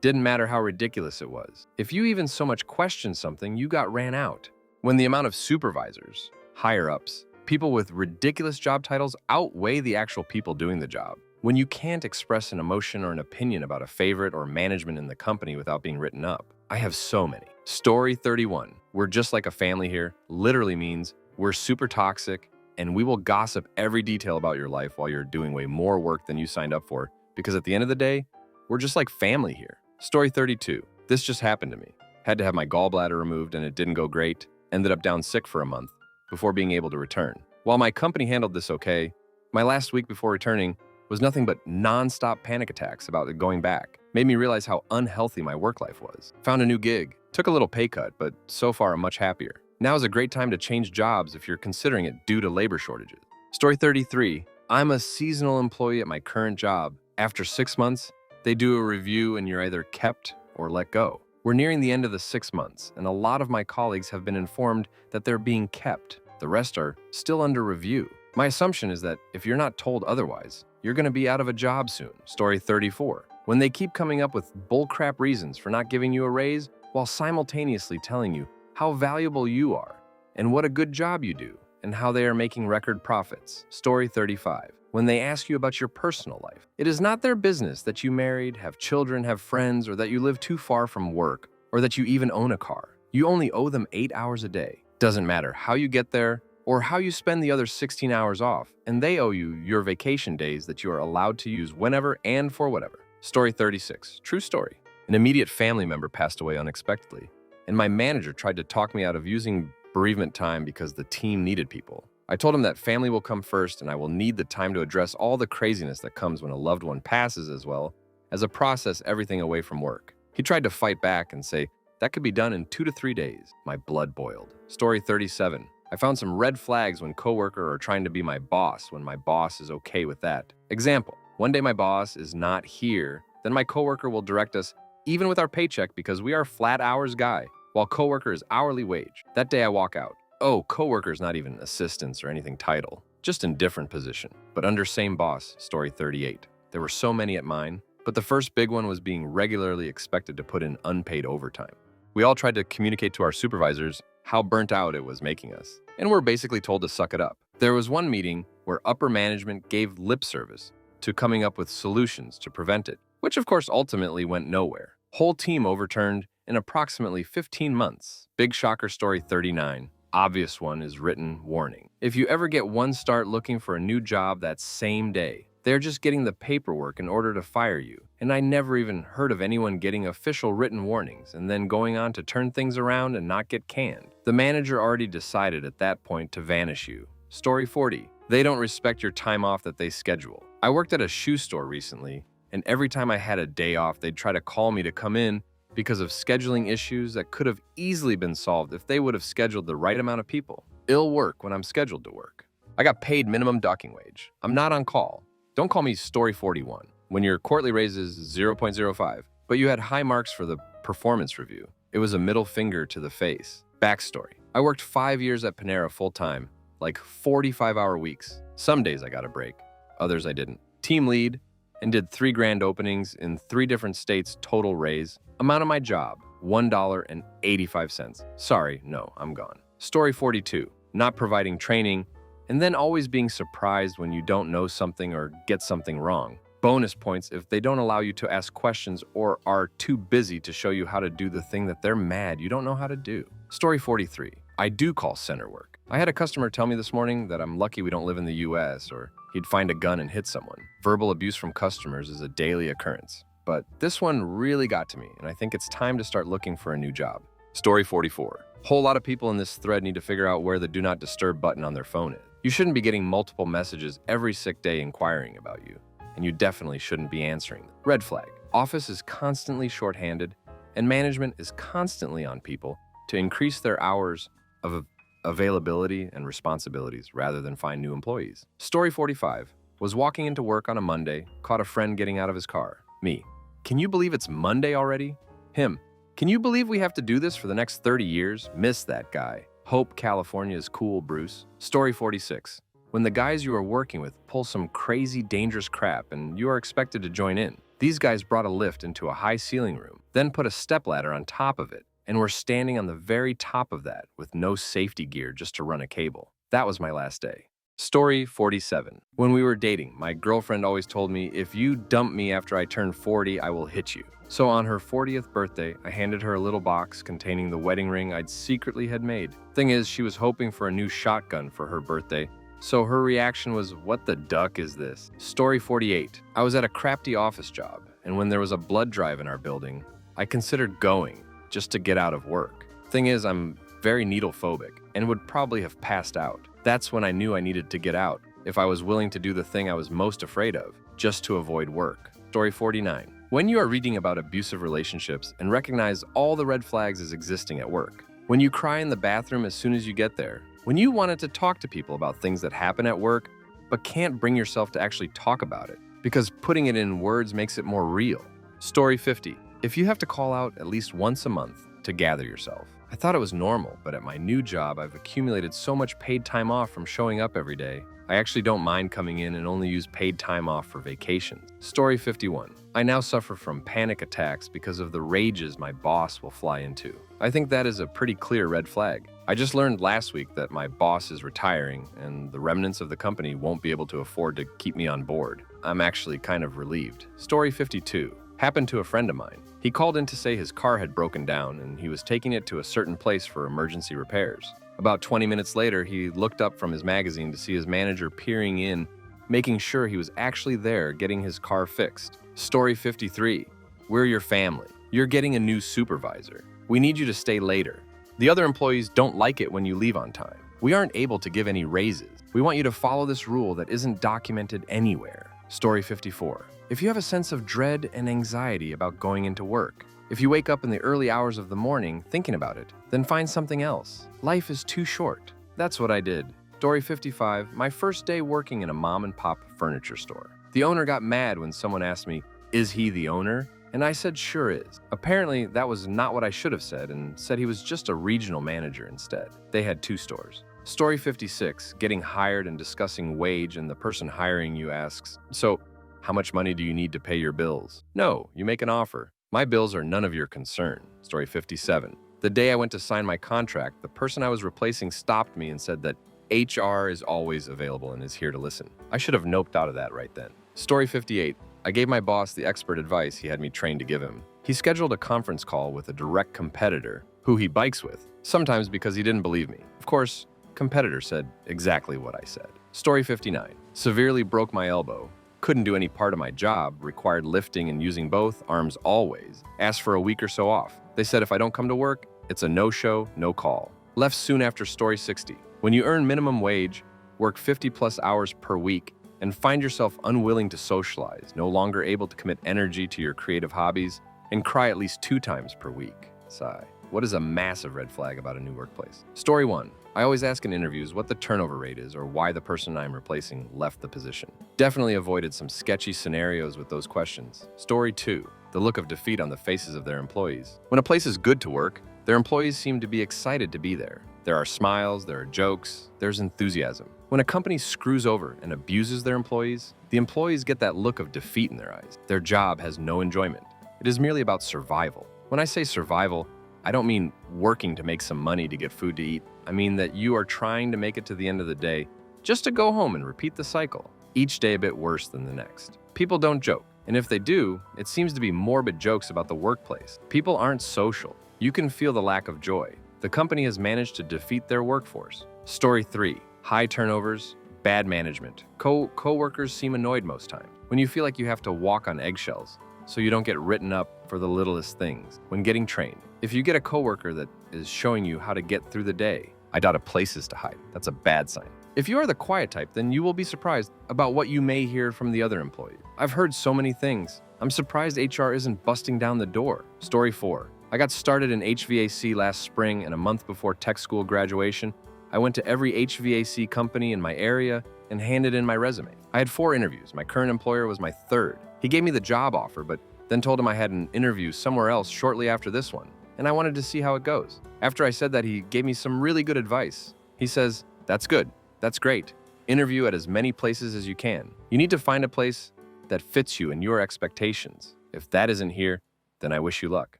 [SPEAKER 1] didn't matter how ridiculous it was. If you even so much questioned something, you got ran out. When the amount of supervisors, higher-ups, people with ridiculous job titles outweigh the actual people doing the job. When you can't express an emotion or an opinion about a favorite or management in the company without being written up. I have so many. Story 31. We're just like a family here literally means we're super toxic and we will gossip every detail about your life while you're doing way more work than you signed up for because at the end of the day, we're just like family here. Story 32. This just happened to me. Had to have my gallbladder removed and it didn't go great. Ended up down sick for a month before being able to return. While my company handled this okay, my last week before returning was nothing but non-stop panic attacks about it going back. Made me realize how unhealthy my work life was. Found a new gig. Took a little pay cut, but so far I'm much happier. Now is a great time to change jobs if you're considering it due to labor shortages. Story 33. I'm a seasonal employee at my current job. After 6 months, they do a review and you're either kept or let go. We're nearing the end of the 6 months, and a lot of my colleagues have been informed that they're being kept. The rest are still under review. My assumption is that if you're not told otherwise, you're going to be out of a job soon. Story 34. When they keep coming up with bullcrap reasons for not giving you a raise while simultaneously telling you how valuable you are and what a good job you do and how they are making record profits. Story 35. When they ask you about your personal life, it is not their business that you married, have children, have friends, or that you live too far from work, or that you even own a car. You only owe them 8 hours a day. Doesn't matter how you get there or how you spend the other 16 hours off, and they owe you your vacation days that you are allowed to use whenever and for whatever. Story 36. True story. An immediate family member passed away unexpectedly, and my manager tried to talk me out of using bereavement time because the team needed people. I told him that family will come first and I will need the time to address all the craziness that comes when a loved one passes as well as a process everything away from work. He tried to fight back and say that could be done in 2 to 3 days. My blood boiled. Story 37. I found some red flags when coworkers are trying to be my boss when my boss is okay with that. Example, one day my boss is not here, then my coworker will direct us even with our paycheck because we are flat hours guy, while coworker is hourly wage. That day I walk out. Oh, coworker's not even assistants or anything title, just in different position, but under same boss. Story 38. There were so many at mine, but the first big one was being regularly expected to put in unpaid overtime. We all tried to communicate to our supervisors how burnt out it was making us, and we're basically told to suck it up. There was one meeting where upper management gave lip service to coming up with solutions to prevent it, which of course ultimately went nowhere. Whole team overturned in approximately 15 months. Big shocker. Story 39. Obvious one is written warning. If you ever get one start looking for a new job that same day, they're just getting the paperwork in order to fire you. And I never even heard of anyone getting official written warnings and then going on to turn things around and not get canned. The manager already decided at that point to vanish you. Story 40. They don't respect your time off that they schedule. I worked at a shoe store recently, and every time I had a day off, they'd try to call me to come in because of scheduling issues that could have easily been solved if they would have scheduled the right amount of people. Ill work when I'm scheduled to work. I got paid minimum docking wage. I'm not on call. Don't call me Story 41. When your quarterly raise is 0.05, but you had high marks for the performance review. It was a middle finger to the face. Backstory. I worked 5 years at Panera full-time, like 45-hour weeks. Some days I got a break, others I didn't. Team lead, and did 3 grand openings in 3 different states. Total raise. Amount of my job, $1.85. Sorry, no, I'm gone. Story 42. Not providing training, and then always being surprised when you don't know something or get something wrong. Bonus points if they don't allow you to ask questions or are too busy to show you how to do the thing that they're mad you don't know how to do. Story 43. I do call center work. I had a customer tell me this morning that I'm lucky we don't live in the US, or he'd find a gun and hit someone. Verbal abuse from customers is a daily occurrence. But this one really got to me, and I think it's time to start looking for a new job. Story 44. Whole lot of people in this thread need to figure out where the do not disturb button on their phone is. You shouldn't be getting multiple messages every sick day inquiring about you, and you definitely shouldn't be answering them. Red flag. Office is constantly shorthanded, and management is constantly on people to increase their hours of availability and responsibilities rather than find new employees. Story 45. Was walking into work on a Monday, caught a friend getting out of his car. Me. Can you believe it's Monday already? Him. Can you believe we have to do this for the next 30 years? Miss that guy. Hope California is cool, Bruce. Story 46. When the guys you are working with pull some crazy, dangerous crap and you are expected to join in. These guys brought a lift into a high ceiling room, then put a stepladder on top of it, and were standing on the very top of that with no safety gear just to run a cable. That was my last day. Story 47. When we were dating, my girlfriend always told me, if you dump me after I turn 40, I will hit you. So on her 40th birthday, I handed her a little box containing the wedding ring I'd secretly had made. Thing is, she was hoping for a new shotgun for her birthday, so her reaction was, what the duck is this? Story 48. I was at a crafty office job, and when there was a blood drive in our building, I considered going just to get out of work. Thing is, I'm very needle phobic and would probably have passed out. That's when I knew I needed to get out if I was willing to do the thing I was most afraid of, just to avoid work. Story 49. When you are reading about abusive relationships and recognize all the red flags as existing at work, when you cry in the bathroom as soon as you get there, when you wanted to talk to people about things that happen at work but can't bring yourself to actually talk about it because putting it in words makes it more real. Story 50. If you have to call out at least once a month to gather yourself. I thought it was normal, but at my new job, I've accumulated so much paid time off from showing up every day. I actually don't mind coming in and only use paid time off for vacations. Story 51. I now suffer from panic attacks because of the rages my boss will fly into. I think that is a pretty clear red flag. I just learned last week that my boss is retiring and the remnants of the company won't be able to afford to keep me on board. I'm actually kind of relieved. Story 52. Happened to a friend of mine. He called in to say his car had broken down and he was taking it to a certain place for emergency repairs. About 20 minutes later, he looked up from his magazine to see his manager peering in, making sure he was actually there getting his car fixed. Story 53. We're your family. You're getting a new supervisor. We need you to stay later. The other employees don't like it when you leave on time. We aren't able to give any raises. We want you to follow this rule that isn't documented anywhere. Story 54. If you have a sense of dread and anxiety about going into work, if you wake up in the early hours of the morning thinking about it, then find something else. Life is too short. That's what I did. Story 55. My first day working in a mom and pop furniture store. The owner got mad when someone asked me, "Is he the owner?" And I said, "Sure is." Apparently, that was not what I should have said and said he was just a regional manager instead. They had 2 stores. Story 56. Getting hired and discussing wage, and the person hiring you asks, "So, how much money do you need to pay your bills?" No, you make an offer. My bills are none of your concern. Story 57. The day I went to sign my contract, the person I was replacing stopped me and said that HR is always available and is here to listen. I should have noped out of that right then. Story 58. I gave my boss the expert advice he had me trained to give him. He scheduled a conference call with a direct competitor who he bikes with, sometimes because he didn't believe me. Of course, competitor said exactly what I said. Story 59. Severely broke my elbow. Couldn't do any part of my job, required lifting and using both arms always. Asked for a week or so off. They said if I don't come to work, it's a no-show, no call. Left soon after story 60. When you earn minimum wage, work 50+ hours per week, and find yourself unwilling to socialize, no longer able to commit energy to your creative hobbies, and cry at least 2 times per week. Sigh. What is a massive red flag about a new workplace? Story 1. I always ask in interviews what the turnover rate is or why the person I'm replacing left the position. Definitely avoided some sketchy scenarios with those questions. Story 2. The look of defeat on the faces of their employees. When a place is good to work, their employees seem to be excited to be there. There are smiles, there are jokes, there's enthusiasm. When a company screws over and abuses their employees, the employees get that look of defeat in their eyes. Their job has no enjoyment. It is merely about survival. When I say survival, I don't mean working to make some money to get food to eat. I mean that you are trying to make it to the end of the day just to go home and repeat the cycle, each day a bit worse than the next. People don't joke, and if they do, it seems to be morbid jokes about the workplace. People aren't social. You can feel the lack of joy. The company has managed to defeat their workforce. Story 3. High turnovers, bad management. Co-workers seem annoyed most times. When you feel like you have to walk on eggshells, so you don't get written up for the littlest things when getting trained. If you get a coworker that is showing you how to get through the day. I dotted places to hide. That's a bad sign. If you are the quiet type, then you will be surprised about what you may hear from the other employees. I've heard so many things. I'm surprised HR isn't busting down the door. Story 4. I got started in HVAC last spring, and a month before tech school graduation, I went to every HVAC company in my area and handed in my resume. I had 4 interviews. My current employer was my 3rd. He gave me the job offer, but then told him I had an interview somewhere else shortly after this one, and I wanted to see how it goes. After I said that, he gave me some really good advice. He says, "That's good. That's great. Interview at as many places as you can. You need to find a place that fits you and your expectations. If that isn't here, then I wish you luck."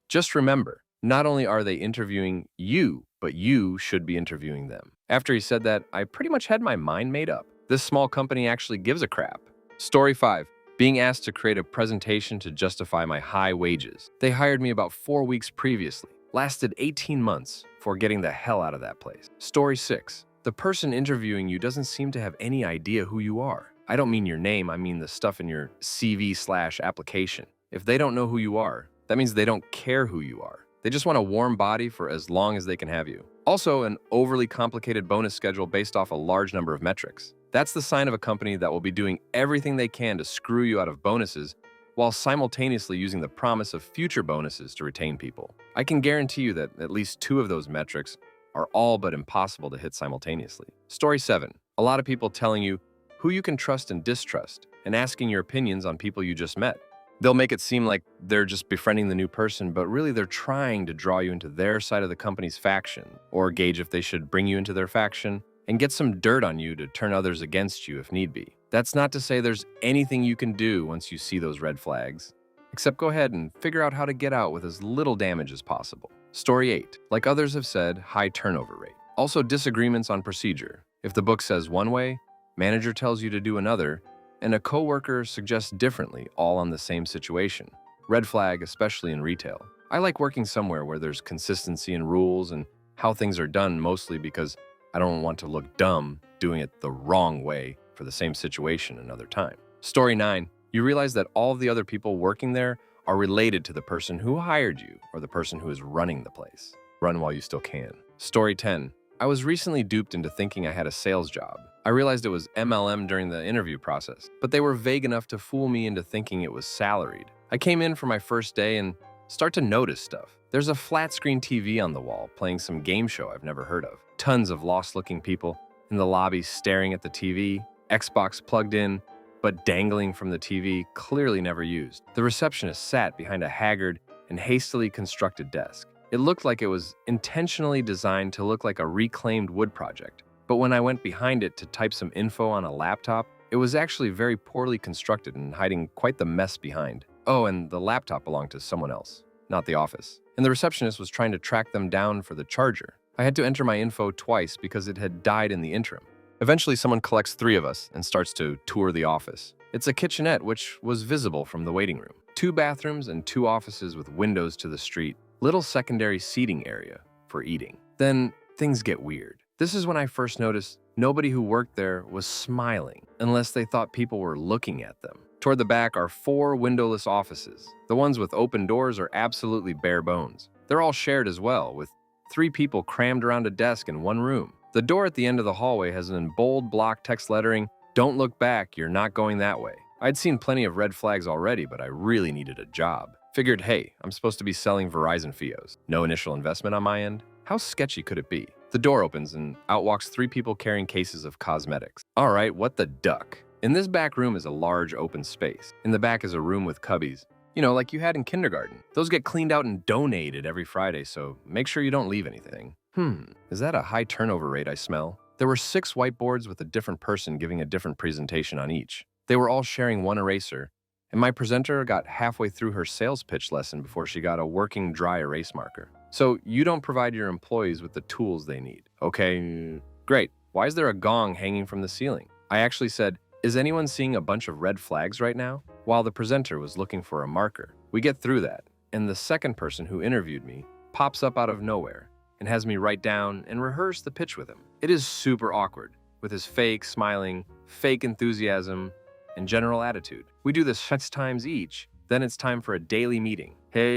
[SPEAKER 1] Just remember, not only are they interviewing you, but you should be interviewing them. After he said that, I pretty much had my mind made up. This small company actually gives a crap. Story 5. Being asked to create a presentation to justify my high wages. They hired me about 4 weeks previously. Lasted 18 months for getting the hell out of that place. Story 6. The person interviewing you doesn't seem to have any idea who you are. I don't mean your name, I mean the stuff in your CV/application. If they don't know who you are, that means they don't care who you are. They just want a warm body for as long as they can have you. Also, an overly complicated bonus schedule based off a large number of metrics. That's the sign of a company that will be doing everything they can to screw you out of bonuses while simultaneously using the promise of future bonuses to retain people. I can guarantee you that at least 2 of those metrics are all but impossible to hit simultaneously. Story 7. A lot of people telling you who you can trust and distrust, and asking your opinions on people you just met. They'll make it seem like they're just befriending the new person, but really they're trying to draw you into their side of the company's faction, or gauge if they should bring you into their faction, and get some dirt on you to turn others against you if need be. That's not to say there's anything you can do once you see those red flags, except go ahead and figure out how to get out with as little damage as possible. Story 8. Like others have said, high turnover rate. Also, disagreements on procedure. If the book says one way, manager tells you to do another, and a coworker suggests differently, all on the same situation. Red flag, especially in retail. I like working somewhere where there's consistency in rules and how things are done, mostly because I don't want to look dumb doing it the wrong way for the same situation another time. Story 9. You realize that all of the other people working there are related to the person who hired you or the person who is running the place. Run while you still can. Story 10. I was recently duped into thinking I had a sales job. I realized it was MLM during the interview process, but they were vague enough to fool me into thinking it was salaried. I came in for my first day and start to notice stuff. There's a flat screen TV on the wall playing some game show I've never heard of. Tons of lost-looking people in the lobby staring at the TV, Xbox plugged in, but dangling from the TV, clearly never used. The receptionist sat behind a haggard and hastily constructed desk. It looked like it was intentionally designed to look like a reclaimed wood project. But when I went behind it to type some info on a laptop, it was actually very poorly constructed and hiding quite the mess behind. Oh, and the laptop belonged to someone else, not the office. And the receptionist was trying to track them down for the charger. I had to enter my info twice because it had died in the interim. Eventually, someone collects 3 of us and starts to tour the office. It's a kitchenette which was visible from the waiting room. 2 bathrooms and 2 offices with windows to the street. Little secondary seating area for eating. Then things get weird. This is when I first noticed nobody who worked there was smiling unless they thought people were looking at them. Toward the back are 4 windowless offices. The ones with open doors are absolutely bare bones. They're all shared as well, with 3 people crammed around a desk in one room. The door at the end of the hallway has in bold block text lettering, "Don't look back, you're not going that way." I'd seen plenty of red flags already, but I really needed a job. Figured, hey, I'm supposed to be selling Verizon Fios. No initial investment on my end? How sketchy could it be? The door opens and out walks 3 people carrying cases of cosmetics. All right, what the duck? In this back room is a large open space. In the back is a room with cubbies. You know, like you had in kindergarten. Those get cleaned out and donated every Friday, so make sure you don't leave anything. Is that a high turnover rate I smell? There were 6 whiteboards with a different person giving a different presentation on each. They were all sharing one eraser, and my presenter got halfway through her sales pitch lesson before she got a working dry erase marker. So you don't provide your employees with the tools they need. Okay, great. Why is there a gong hanging from the ceiling? I actually said, is anyone seeing a bunch of red flags right now? While the presenter was looking for a marker. We get through that, and the second person who interviewed me pops up out of nowhere and has me write down and rehearse the pitch with him. It is super awkward, with his fake smiling, fake enthusiasm, and general attitude. We do this 6 times each, then it's time for a daily meeting. Hey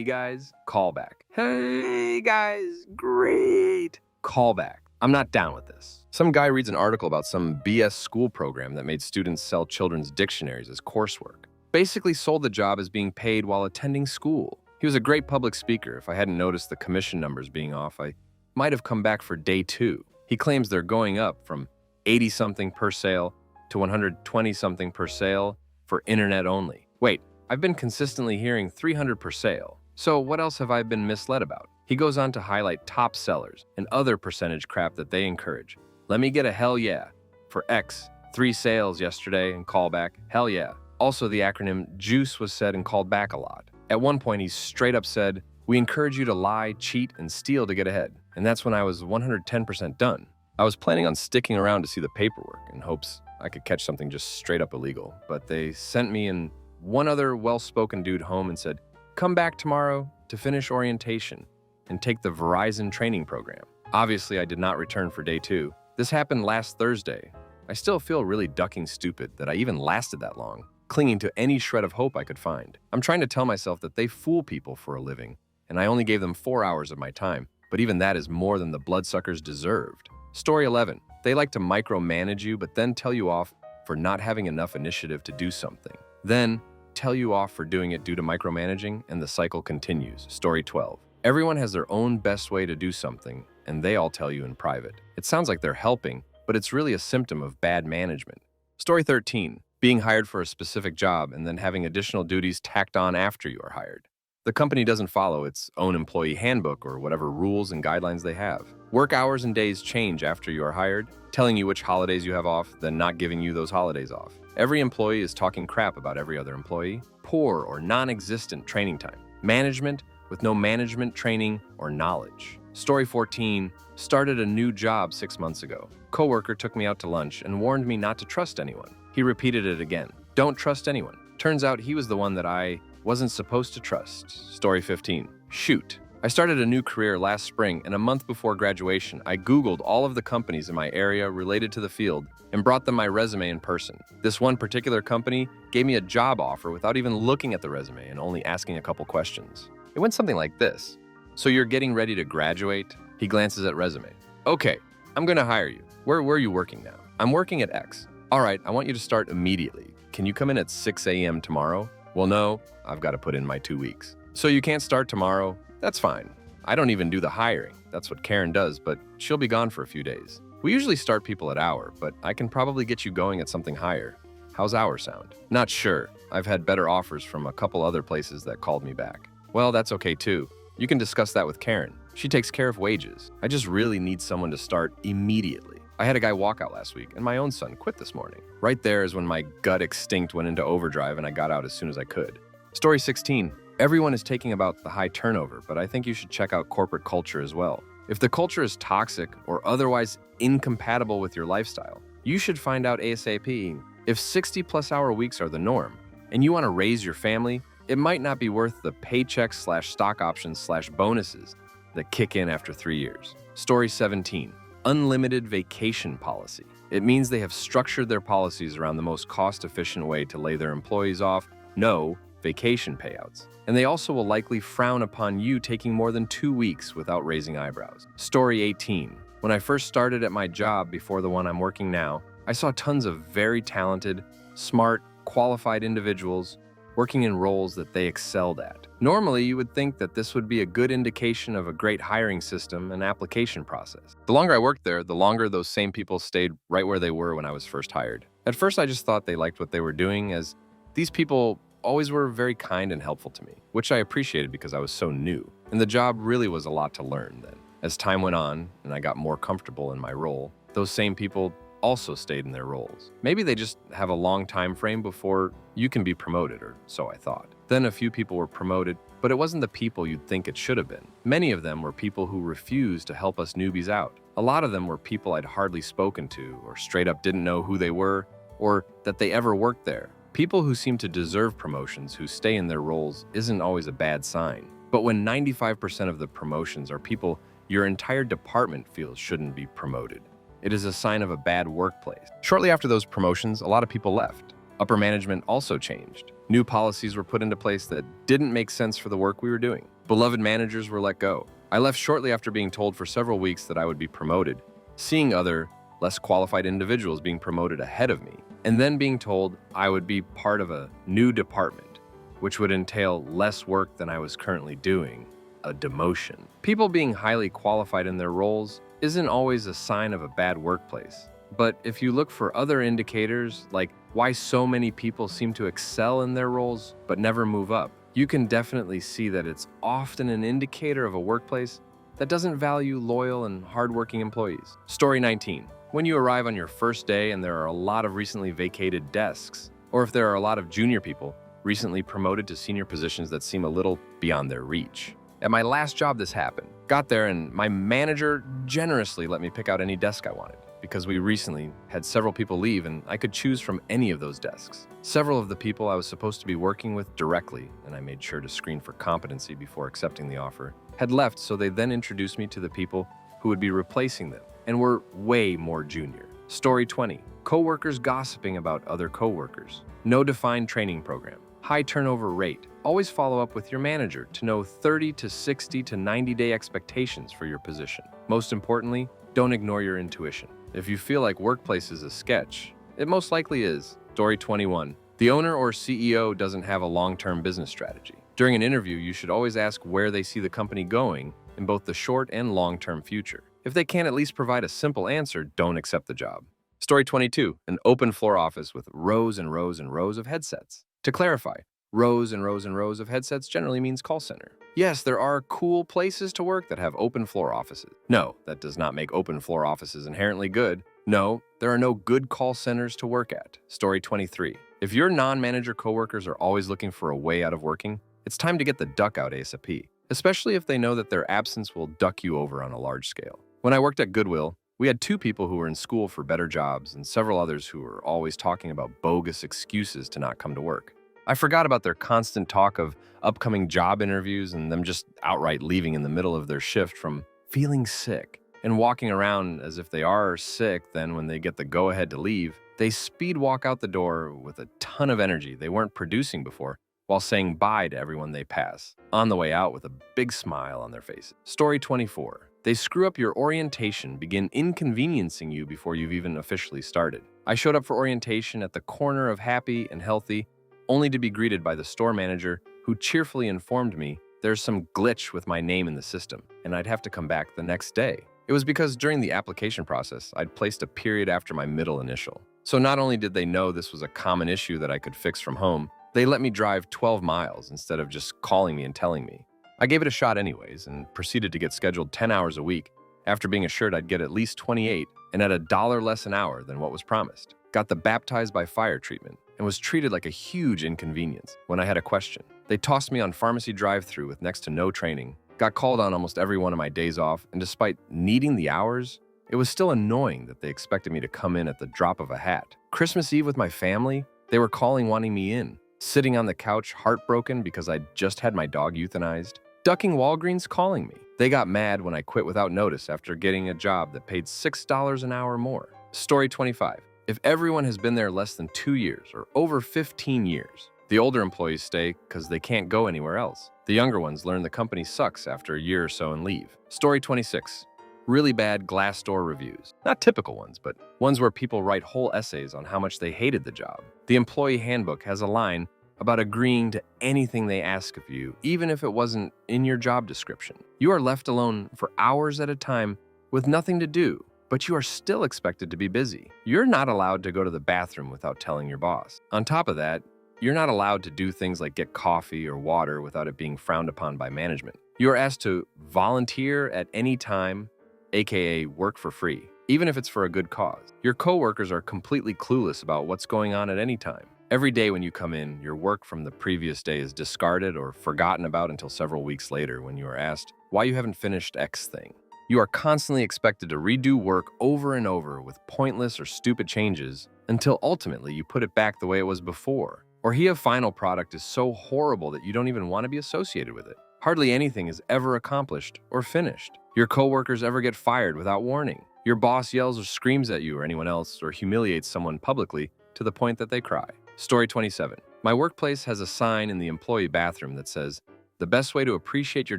[SPEAKER 1] guys, callback. Hey guys, great. Callback. I'm not down with this. Some guy reads an article about some BS school program that made students sell children's dictionaries as coursework. Basically sold the job as being paid while attending school. He was a great public speaker. If I hadn't noticed the commission numbers being off, I might have come back for day 2. He claims they're going up from 80-something per sale to 120-something per sale for internet only. Wait, I've been consistently hearing 300 per sale. So what else have I been misled about? He goes on to highlight top sellers and other percentage crap that they encourage. Let me get a hell yeah for X. 3 sales yesterday and callback, hell yeah. Also, the acronym JUICE was said and called back a lot. At one point, he straight up said, "We encourage you to lie, cheat, and steal to get ahead." And that's when I was 110% done. I was planning on sticking around to see the paperwork in hopes I could catch something just straight up illegal. But they sent me and one other well-spoken dude home and said, "Come back tomorrow to finish orientation and take the Verizon training program." Obviously, I did not return for day 2. This happened last Thursday. I still feel really ducking stupid that I even lasted that long, clinging to any shred of hope I could find. I'm trying to tell myself that they fool people for a living, and I only gave them 4 hours of my time, but even that is more than the bloodsuckers deserved. Story 11. They like to micromanage you, but then tell you off for not having enough initiative to do something. Then tell you off for doing it due to micromanaging, and the cycle continues. Story 12. Everyone has their own best way to do something, and they all tell you in private. It sounds like they're helping, but it's really a symptom of bad management. Story 13. Being hired for a specific job and then having additional duties tacked on after you are hired. The company doesn't follow its own employee handbook or whatever rules and guidelines they have. Work hours and days change after you are hired, telling you which holidays you have off, then not giving you those holidays off. Every employee is talking crap about every other employee. Poor or non-existent training time. Management with no management training or knowledge. Story 14. Started a new job 6 months ago. Coworker took me out to lunch and warned me not to trust anyone. He repeated it again. Don't trust anyone. Turns out he was the one that I wasn't supposed to trust. Story 15. Shoot. I started a new career last spring, and a month before graduation, I Googled all of the companies in my area related to the field and brought them my resume in person. This one particular company gave me a job offer without even looking at the resume and only asking a couple questions. It went something like this. "So you're getting ready to graduate?" He glances at resume. "Okay, I'm gonna hire you. Where are you working now?" "I'm working at X." "All right, I want you to start immediately. Can you come in at 6 a.m. tomorrow?" "Well, no, I've got to put in my 2 weeks." "So you can't start tomorrow?" "That's fine. I don't even do the hiring. That's what Karen does, but she'll be gone for a few days. We usually start people at hour, but I can probably get you going at something higher. How's hour sound?" "Not sure. I've had better offers from a couple other places that called me back." "Well, that's okay too. You can discuss that with Karen. She takes care of wages. I just really need someone to start immediately. I had a guy walk out last week, and my own son quit this morning." Right there is when my gut instinct went into overdrive and I got out as soon as I could. Story 16. Everyone is taking about the high turnover, but I think you should check out corporate culture as well. If the culture is toxic or otherwise incompatible with your lifestyle, you should find out ASAP. If 60-plus hour weeks are the norm, and you want to raise your family, it might not be worth the paychecks/stock options/bonuses that kick in after 3 years. Story 17. Unlimited vacation policy. It means they have structured their policies around the most cost-efficient way to lay their employees off no vacation payouts. And they also will likely frown upon you taking more than 2 weeks without raising eyebrows. Story 18. When I first started at my job before the one I'm working now, I saw tons of very talented, smart, qualified individuals working in roles that they excelled at. Normally, you would think that this would be a good indication of a great hiring system and application process. The longer I worked there, the longer those same people stayed right where they were when I was first hired. At first, I just thought they liked what they were doing, as these people always were very kind and helpful to me, which I appreciated because I was so new. And the job really was a lot to learn then. As time went on and I got more comfortable in my role, those same people also stayed in their roles. Maybe they just have a long time frame before you can be promoted, or so I thought. Then a few people were promoted, but it wasn't the people you'd think it should have been. Many of them were people who refused to help us newbies out. A lot of them were people I'd hardly spoken to, or straight up didn't know who they were, or that they ever worked there. People who seem to deserve promotions who stay in their roles isn't always a bad sign. But when 95% of the promotions are people your entire department feels shouldn't be promoted, it is a sign of a bad workplace. Shortly after those promotions, a lot of people left. Upper management also changed. New policies were put into place that didn't make sense for the work we were doing. Beloved managers were let go. I left shortly after being told for several weeks that I would be promoted, seeing other, less qualified individuals being promoted ahead of me, and then being told I would be part of a new department, which would entail less work than I was currently doing, a demotion. People being highly qualified in their roles isn't always a sign of a bad workplace. But if you look for other indicators, like why so many people seem to excel in their roles but never move up, you can definitely see that it's often an indicator of a workplace that doesn't value loyal and hardworking employees. Story 19. When you arrive on your first day and there are a lot of recently vacated desks, or if there are a lot of junior people recently promoted to senior positions that seem a little beyond their reach. At my last job, this happened. Got there and my manager generously let me pick out any desk I wanted, because we recently had several people leave and I could choose from any of those desks. Several of the people I was supposed to be working with directly, and I made sure to screen for competency before accepting the offer, had left, so they then introduced me to the people who would be replacing them and were way more junior. Story 20. Coworkers gossiping about other coworkers. No defined training program. High turnover rate. Always follow up with your manager to know 30 to 60 to 90-day expectations for your position. Most importantly, don't ignore your intuition. If you feel like workplace is a sketch, it most likely is. Story 21. The owner or CEO doesn't have a long-term business strategy. During an interview, you should always ask where they see the company going in both the short and long-term future. If they can't at least provide a simple answer, don't accept the job. Story 22. An open floor office with rows and rows and rows of headsets. To clarify, rows and rows and rows of headsets generally means call center. Yes, there are cool places to work that have open floor offices. No, that does not make open floor offices inherently good. No, there are no good call centers to work at. Story 23. If your non-manager coworkers are always looking for a way out of working, it's time to get the duck out ASAP, especially if they know that their absence will duck you over on a large scale. When I worked at Goodwill, we had 2 people who were in school for better jobs and several others who were always talking about bogus excuses to not come to work. I forgot about their constant talk of upcoming job interviews and them just outright leaving in the middle of their shift from feeling sick and walking around as if they are sick. Then when they get the go-ahead to leave, they speed walk out the door with a ton of energy they weren't producing before while saying bye to everyone they pass, on the way out with a big smile on their faces. Story 24. They screw up your orientation, begin inconveniencing you before you've even officially started. I showed up for orientation at the corner of happy and healthy, only to be greeted by the store manager who cheerfully informed me there's some glitch with my name in the system and I'd have to come back the next day. It was because during the application process, I'd placed a period after my middle initial. So not only did they know this was a common issue that I could fix from home, they let me drive 12 miles instead of just calling me and telling me. I gave it a shot anyways and proceeded to get scheduled 10 hours a week after being assured I'd get at least 28 and at $1 less an hour than what was promised. Got the baptized by fire treatment and was treated like a huge inconvenience when I had a question. They tossed me on pharmacy drive-thru with next to no training, got called on almost every one of my days off, and despite needing the hours, it was still annoying that they expected me to come in at the drop of a hat. Christmas Eve with my family, they were calling wanting me in, sitting on the couch heartbroken because I'd just had my dog euthanized, ducking Walgreens calling me. They got mad when I quit without notice after getting a job that paid $6 an hour more. Story 25. If everyone has been there less than 2 years or over 15 years, the older employees stay because they can't go anywhere else. The younger ones learn the company sucks after a year or so and leave. Story 26. Really bad Glassdoor reviews. Not typical ones, but ones where people write whole essays on how much they hated the job. The employee handbook has a line about agreeing to anything they ask of you, even if it wasn't in your job description. You are left alone for hours at a time with nothing to do, but you are still expected to be busy. You're not allowed to go to the bathroom without telling your boss. On top of that, you're not allowed to do things like get coffee or water without it being frowned upon by management. You are asked to volunteer at any time, aka work for free, even if it's for a good cause. Your coworkers are completely clueless about what's going on at any time. Every day when you come in, your work from the previous day is discarded or forgotten about until several weeks later when you are asked why you haven't finished X thing. You are constantly expected to redo work over and over with pointless or stupid changes until ultimately you put it back the way it was before. Or a final product is so horrible that you don't even want to be associated with it. Hardly anything is ever accomplished or finished. Your coworkers ever get fired without warning. Your boss yells or screams at you or anyone else or humiliates someone publicly to the point that they cry. Story 27. My workplace has a sign in the employee bathroom that says, "The best way to appreciate your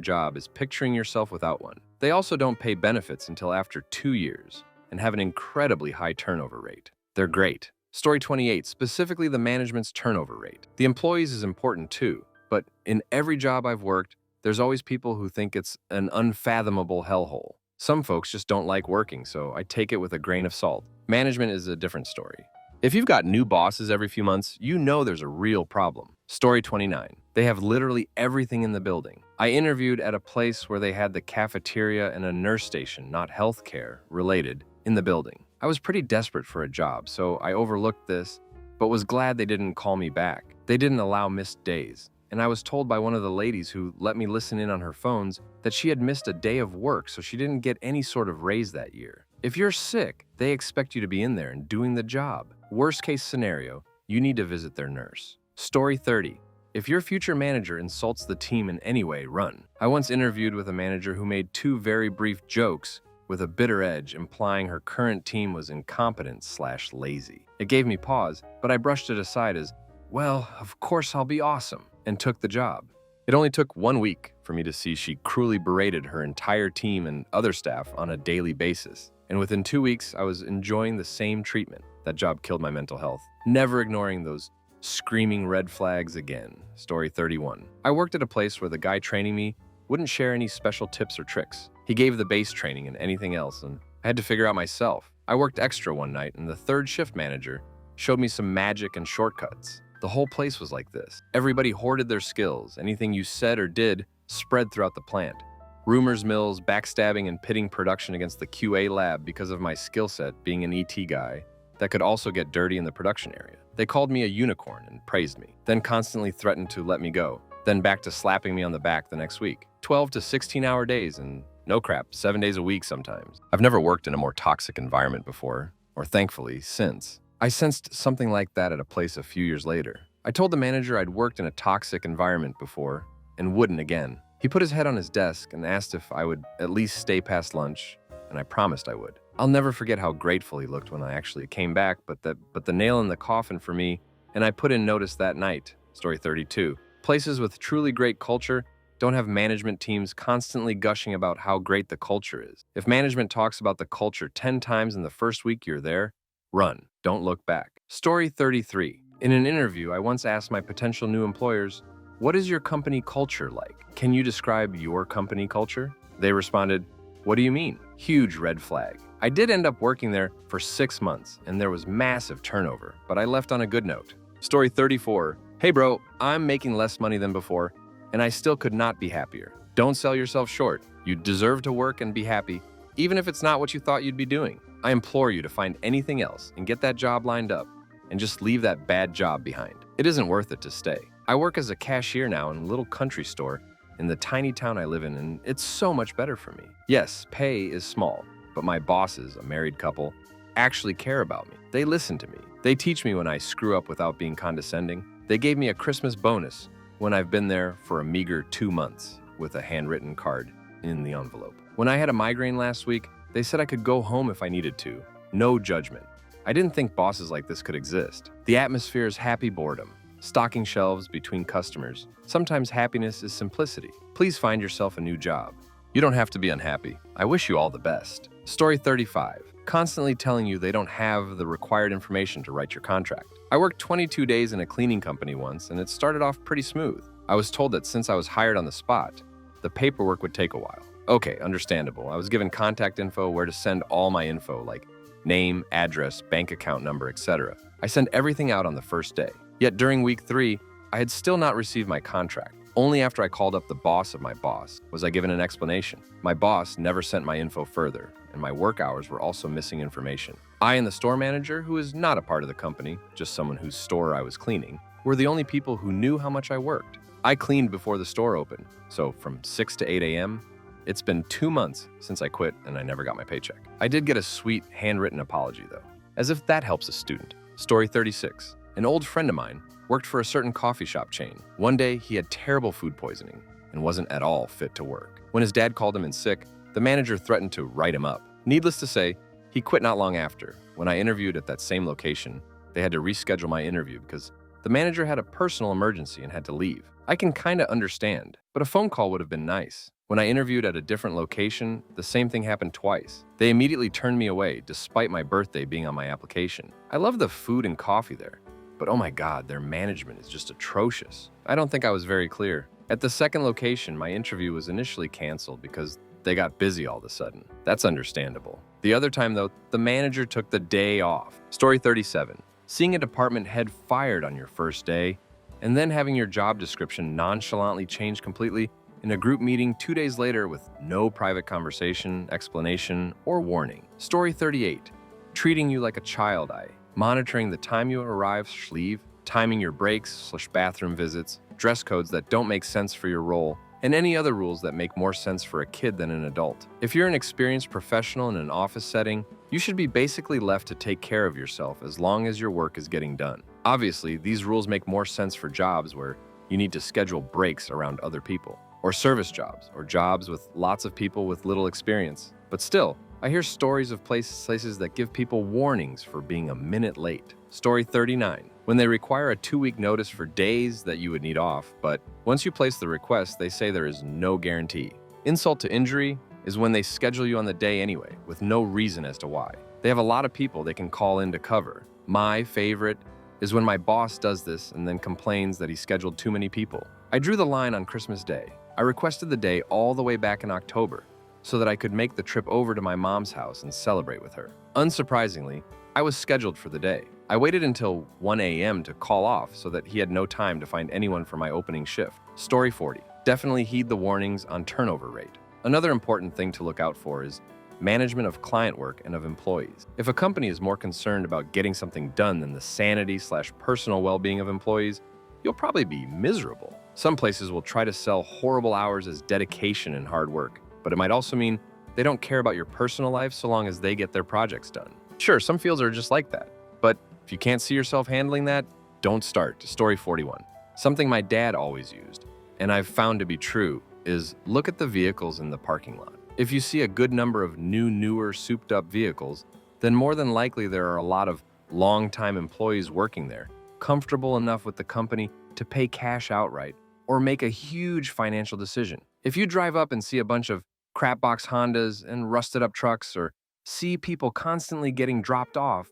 [SPEAKER 1] job is picturing yourself without one." They also don't pay benefits until after 2 years and have an incredibly high turnover rate. They're great. Story 28, specifically the management's turnover rate. The employees is important too, but in every job I've worked, there's always people who think it's an unfathomable hellhole. Some folks just don't like working, so I take it with a grain of salt. Management is a different story. If you've got new bosses every few months, you know there's a real problem. Story 29. They have literally everything in the building. I interviewed at a place where they had the cafeteria and a nurse station, not healthcare related, in the building. I was pretty desperate for a job, so I overlooked this, but was glad they didn't call me back. They didn't allow missed days, and I was told by one of the ladies who let me listen in on her phones that she had missed a day of work, so she didn't get any sort of raise that year. If you're sick, they expect you to be in there and doing the job. Worst case scenario, you need to visit their nurse. Story 30. If your future manager insults the team in any way, run. I once interviewed with a manager who made 2 very brief jokes with a bitter edge, implying her current team was incompetent/lazy. It gave me pause, but I brushed it aside as, "Well, of course I'll be awesome," and took the job. It only took 1 week for me to see she cruelly berated her entire team and other staff on a daily basis. And within 2 weeks, I was enjoying the same treatment. That job killed my mental health. Never ignoring those screaming red flags again. Story 31. I worked at a place where the guy training me wouldn't share any special tips or tricks. He gave the base training and anything else, and I had to figure out myself. I worked extra one night, and the third shift manager showed me some magic and shortcuts. The whole place was like this. Everybody hoarded their skills. Anything you said or did spread throughout the plant. Rumors mills, backstabbing, and pitting production against the QA lab because of my skill set being an ET guy that could also get dirty in the production area. They called me a unicorn and praised me, then constantly threatened to let me go, then back to slapping me on the back the next week. 12 to 16-hour days and no crap, 7 days a week sometimes. I've never worked in a more toxic environment before, or thankfully, since. I sensed something like that at a place a few years later. I told the manager I'd worked in a toxic environment before and wouldn't again. He put his head on his desk and asked if I would at least stay past lunch, and I promised I would. I'll never forget how grateful he looked when I actually came back, but the nail in the coffin for me, and I put in notice that night. Story 32. Places with truly great culture don't have management teams constantly gushing about how great the culture is. If management talks about the culture 10 times in the first week you're there, run. Don't look back. Story 33. In an interview, I once asked my potential new employers, "What is your company culture like? Can you describe your company culture?" They responded, "What do you mean?" Huge red flag. I did end up working there for 6 months, and there was massive turnover, but I left on a good note. Story 34. Hey bro, I'm making less money than before, and I still could not be happier. Don't sell yourself short. You deserve to work and be happy, even if it's not what you thought you'd be doing. I implore you to find anything else and get that job lined up, and just leave that bad job behind. It isn't worth it to stay. I work as a cashier now in a little country store in the tiny town I live in, and it's so much better for me. Yes, pay is small, but my bosses, a married couple, actually care about me. They listen to me. They teach me when I screw up without being condescending. They gave me a Christmas bonus when I've been there for a meager 2 months with a handwritten card in the envelope. When I had a migraine last week, they said I could go home if I needed to. No judgment. I didn't think bosses like this could exist. The atmosphere is happy boredom. Stocking shelves between customers. Sometimes happiness is simplicity. Please find yourself a new job. You don't have to be unhappy. I wish you all the best. Story 35. Constantly telling you they don't have the required information to write your contract. I worked 22 days in a cleaning company once, and it started off pretty smooth. I was told that since I was hired on the spot, the paperwork would take a while. Okay, understandable. I was given contact info, where to send all my info, like name, address, bank account number, etc. I sent everything out on the first day. Yet during week 3, I had still not received my contract. Only after I called up the boss of my boss was I given an explanation. My boss never sent my info further, and my work hours were also missing information. I and the store manager, who is not a part of the company, just someone whose store I was cleaning, were the only people who knew how much I worked. I cleaned before the store opened, so from 6 to 8 a.m., it's been 2 months since I quit and I never got my paycheck. I did get a sweet handwritten apology though, as if that helps a student. Story 36. An old friend of mine worked for a certain coffee shop chain. One day, he had terrible food poisoning and wasn't at all fit to work. When his dad called him in sick, the manager threatened to write him up. Needless to say, he quit not long after. When I interviewed at that same location, they had to reschedule my interview because The manager had a personal emergency and had to leave. I can kinda understand, but a phone call would have been nice. When I interviewed at a different location, the same thing happened twice. They immediately turned me away, despite my birthday being on my application. I love the food and coffee there, but oh my god, their management is just atrocious. I don't think I was very clear. At the second location, my interview was initially canceled because they got busy all of a sudden. That's understandable. The other time, though, the manager took the day off. Story 37. Seeing a department head fired on your first day, and then having your job description nonchalantly changed completely in a group meeting 2 days later with no private conversation, explanation, or warning. Story 38. Treating you like a child, monitoring the time you arrive, leave, timing your breaks, bathroom visits, dress codes that don't make sense for your role, and any other rules that make more sense for a kid than an adult. If you're an experienced professional in an office setting, you should be basically left to take care of yourself as long as your work is getting done. Obviously, these rules make more sense for jobs where you need to schedule breaks around other people, or service jobs, or jobs with lots of people with little experience. But still, I hear stories of places that give people warnings for being a minute late. Story 39. When they require a 2-week notice for days that you would need off, but once you place the request, they say there is no guarantee. Insult to injury is when they schedule you on the day anyway, with no reason as to why. They have a lot of people they can call in to cover. My favorite is when my boss does this and then complains that he scheduled too many people. I drew the line on Christmas Day. I requested the day all the way back in October so that I could make the trip over to my mom's house and celebrate with her. Unsurprisingly, I was scheduled for the day. I waited until 1 a.m. to call off so that he had no time to find anyone for my opening shift. Story 40. Definitely heed the warnings on turnover rate. Another important thing to look out for is management of client work and of employees. If a company is more concerned about getting something done than the sanity/personal well-being of employees, you'll probably be miserable. Some places will try to sell horrible hours as dedication and hard work, but it might also mean they don't care about your personal life so long as they get their projects done. Sure, some fields are just like that, but if you can't see yourself handling that, don't start. Story 41. Something my dad always used, and I've found to be true, is look at the vehicles in the parking lot. If you see a good number of newer, souped-up vehicles, then more than likely there are a lot of long-time employees working there, comfortable enough with the company to pay cash outright or make a huge financial decision. If you drive up and see a bunch of crapbox Hondas and rusted-up trucks, or see people constantly getting dropped off,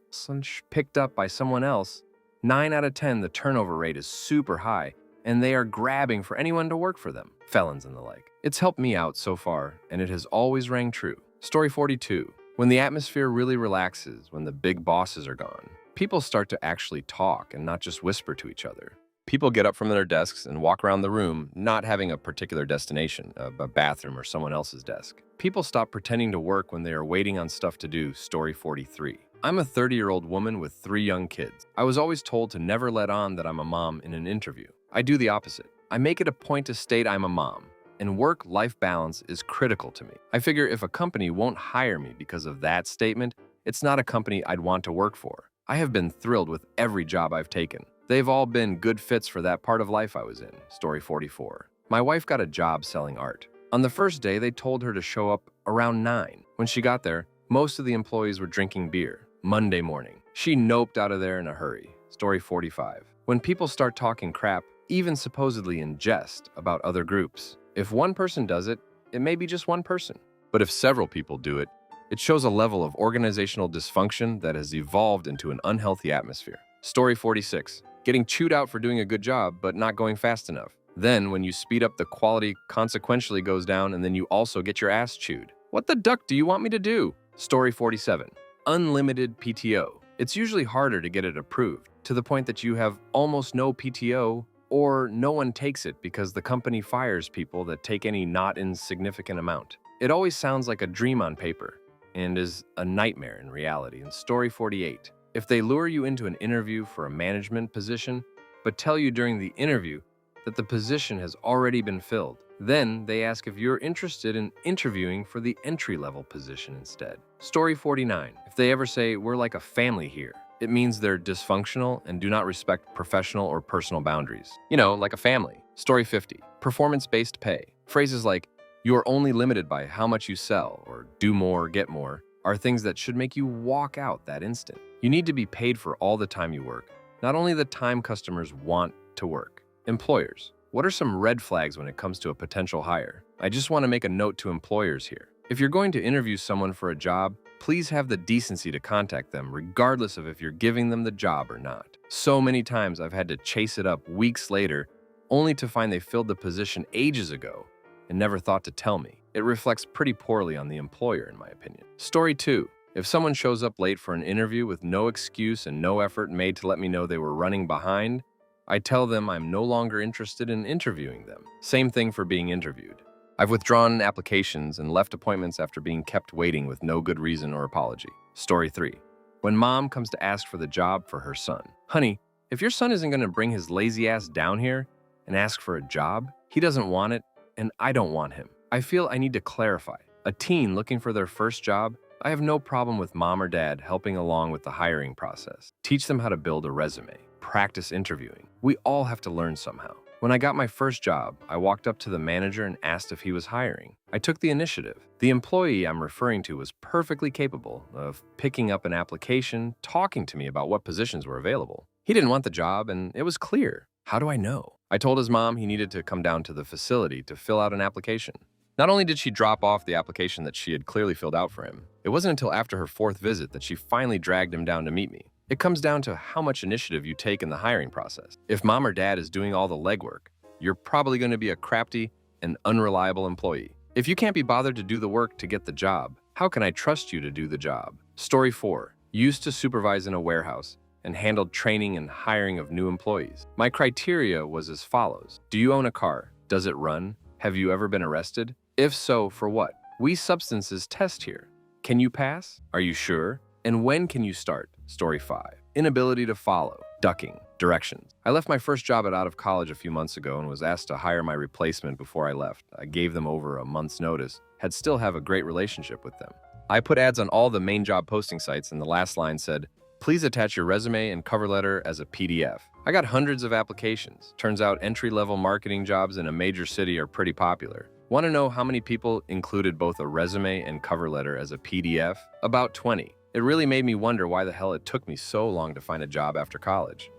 [SPEAKER 1] picked up by someone else, 9 out of 10, the turnover rate is super high, and they are grabbing for anyone to work for them, felons and the like. It's helped me out so far, and it has always rang true. Story 42. When the atmosphere really relaxes, when the big bosses are gone, people start to actually talk and not just whisper to each other. People get up from their desks and walk around the room, not having a particular destination, a bathroom or someone else's desk. People stop pretending to work when they are waiting on stuff to do. Story 43. I'm a 30-year-old woman with 3 young kids. I was always told to never let on that I'm a mom in an interview. I do the opposite. I make it a point to state I'm a mom, and work-life balance is critical to me. I figure if a company won't hire me because of that statement, it's not a company I'd want to work for. I have been thrilled with every job I've taken. They've all been good fits for that part of life I was in. Story 44. My wife got a job selling art. On the first day, they told her to show up around 9. When she got there, most of the employees were drinking beer. Monday morning, she noped out of there in a hurry. Story 45. When people start talking crap, even supposedly in jest, about other groups, if one person does it, it may be just one person. But if several people do it, it shows a level of organizational dysfunction that has evolved into an unhealthy atmosphere. Story 46. Getting chewed out for doing a good job, but not going fast enough. Then, when you speed up, the quality consequentially goes down, and then you also get your ass chewed. What the duck do you want me to do? Story 47. Unlimited PTO. It's usually harder to get it approved, to the point that you have almost no PTO, or no one takes it because the company fires people that take any not insignificant amount. It always sounds like a dream on paper, and is a nightmare in reality. In Story 48. If they lure you into an interview for a management position, but tell you during the interview that the position has already been filled, then they ask if you're interested in interviewing for the entry-level position instead. Story 49. If they ever say, "We're like a family here," it means they're dysfunctional and do not respect professional or personal boundaries. You know, like a family. Story 50. Performance-based pay. Phrases like, "You are only limited by how much you sell," or "do more, get more," are things that should make you walk out that instant. You need to be paid for all the time you work, not only the time customers want to work. Employers, what are some red flags when it comes to a potential hire? I just want to make a note to employers here. If you're going to interview someone for a job, please have the decency to contact them regardless of if you're giving them the job or not. So many times I've had to chase it up weeks later only to find they filled the position ages ago and never thought to tell me. It reflects pretty poorly on the employer, in my opinion. Story 2. If someone shows up late for an interview with no excuse and no effort made to let me know they were running behind, I tell them I'm no longer interested in interviewing them. Same thing for being interviewed. I've withdrawn applications and left appointments after being kept waiting with no good reason or apology. Story 3. When mom comes to ask for the job for her son. Honey, if your son isn't going to bring his lazy ass down here and ask for a job, he doesn't want it, and I don't want him. I feel I need to clarify. A teen looking for their first job, I have no problem with mom or dad helping along with the hiring process. Teach them how to build a resume. Practice interviewing. We all have to learn somehow. When I got my first job, I walked up to the manager and asked if he was hiring. I took the initiative. The employee I'm referring to was perfectly capable of picking up an application, talking to me about what positions were available. He didn't want the job, and it was clear. How do I know? I told his mom he needed to come down to the facility to fill out an application. Not only did she drop off the application that she had clearly filled out for him, it wasn't until after her 4th visit that she finally dragged him down to meet me. It comes down to how much initiative you take in the hiring process. If mom or dad is doing all the legwork, you're probably going to be a crafty and unreliable employee. If you can't be bothered to do the work to get the job, how can I trust you to do the job? Story 4. Used to supervise in a warehouse and handled training and hiring of new employees. My criteria was as follows. Do you own a car? Does it run? Have you ever been arrested? If so, for what? We substances test here. Can you pass? Are you sure? And when can you start? Story 5. Inability to follow. Ducking. Directions. I left my first job out of college a few months ago and was asked to hire my replacement before I left. I gave them over a month's notice, still have a great relationship with them. I put ads on all the main job posting sites and the last line said, please attach your resume and cover letter as a PDF. I got hundreds of applications. Turns out entry-level marketing jobs in a major city are pretty popular. Want to know how many people included both a resume and cover letter as a PDF? About 20. It really made me wonder why the hell it took me so long to find a job after college.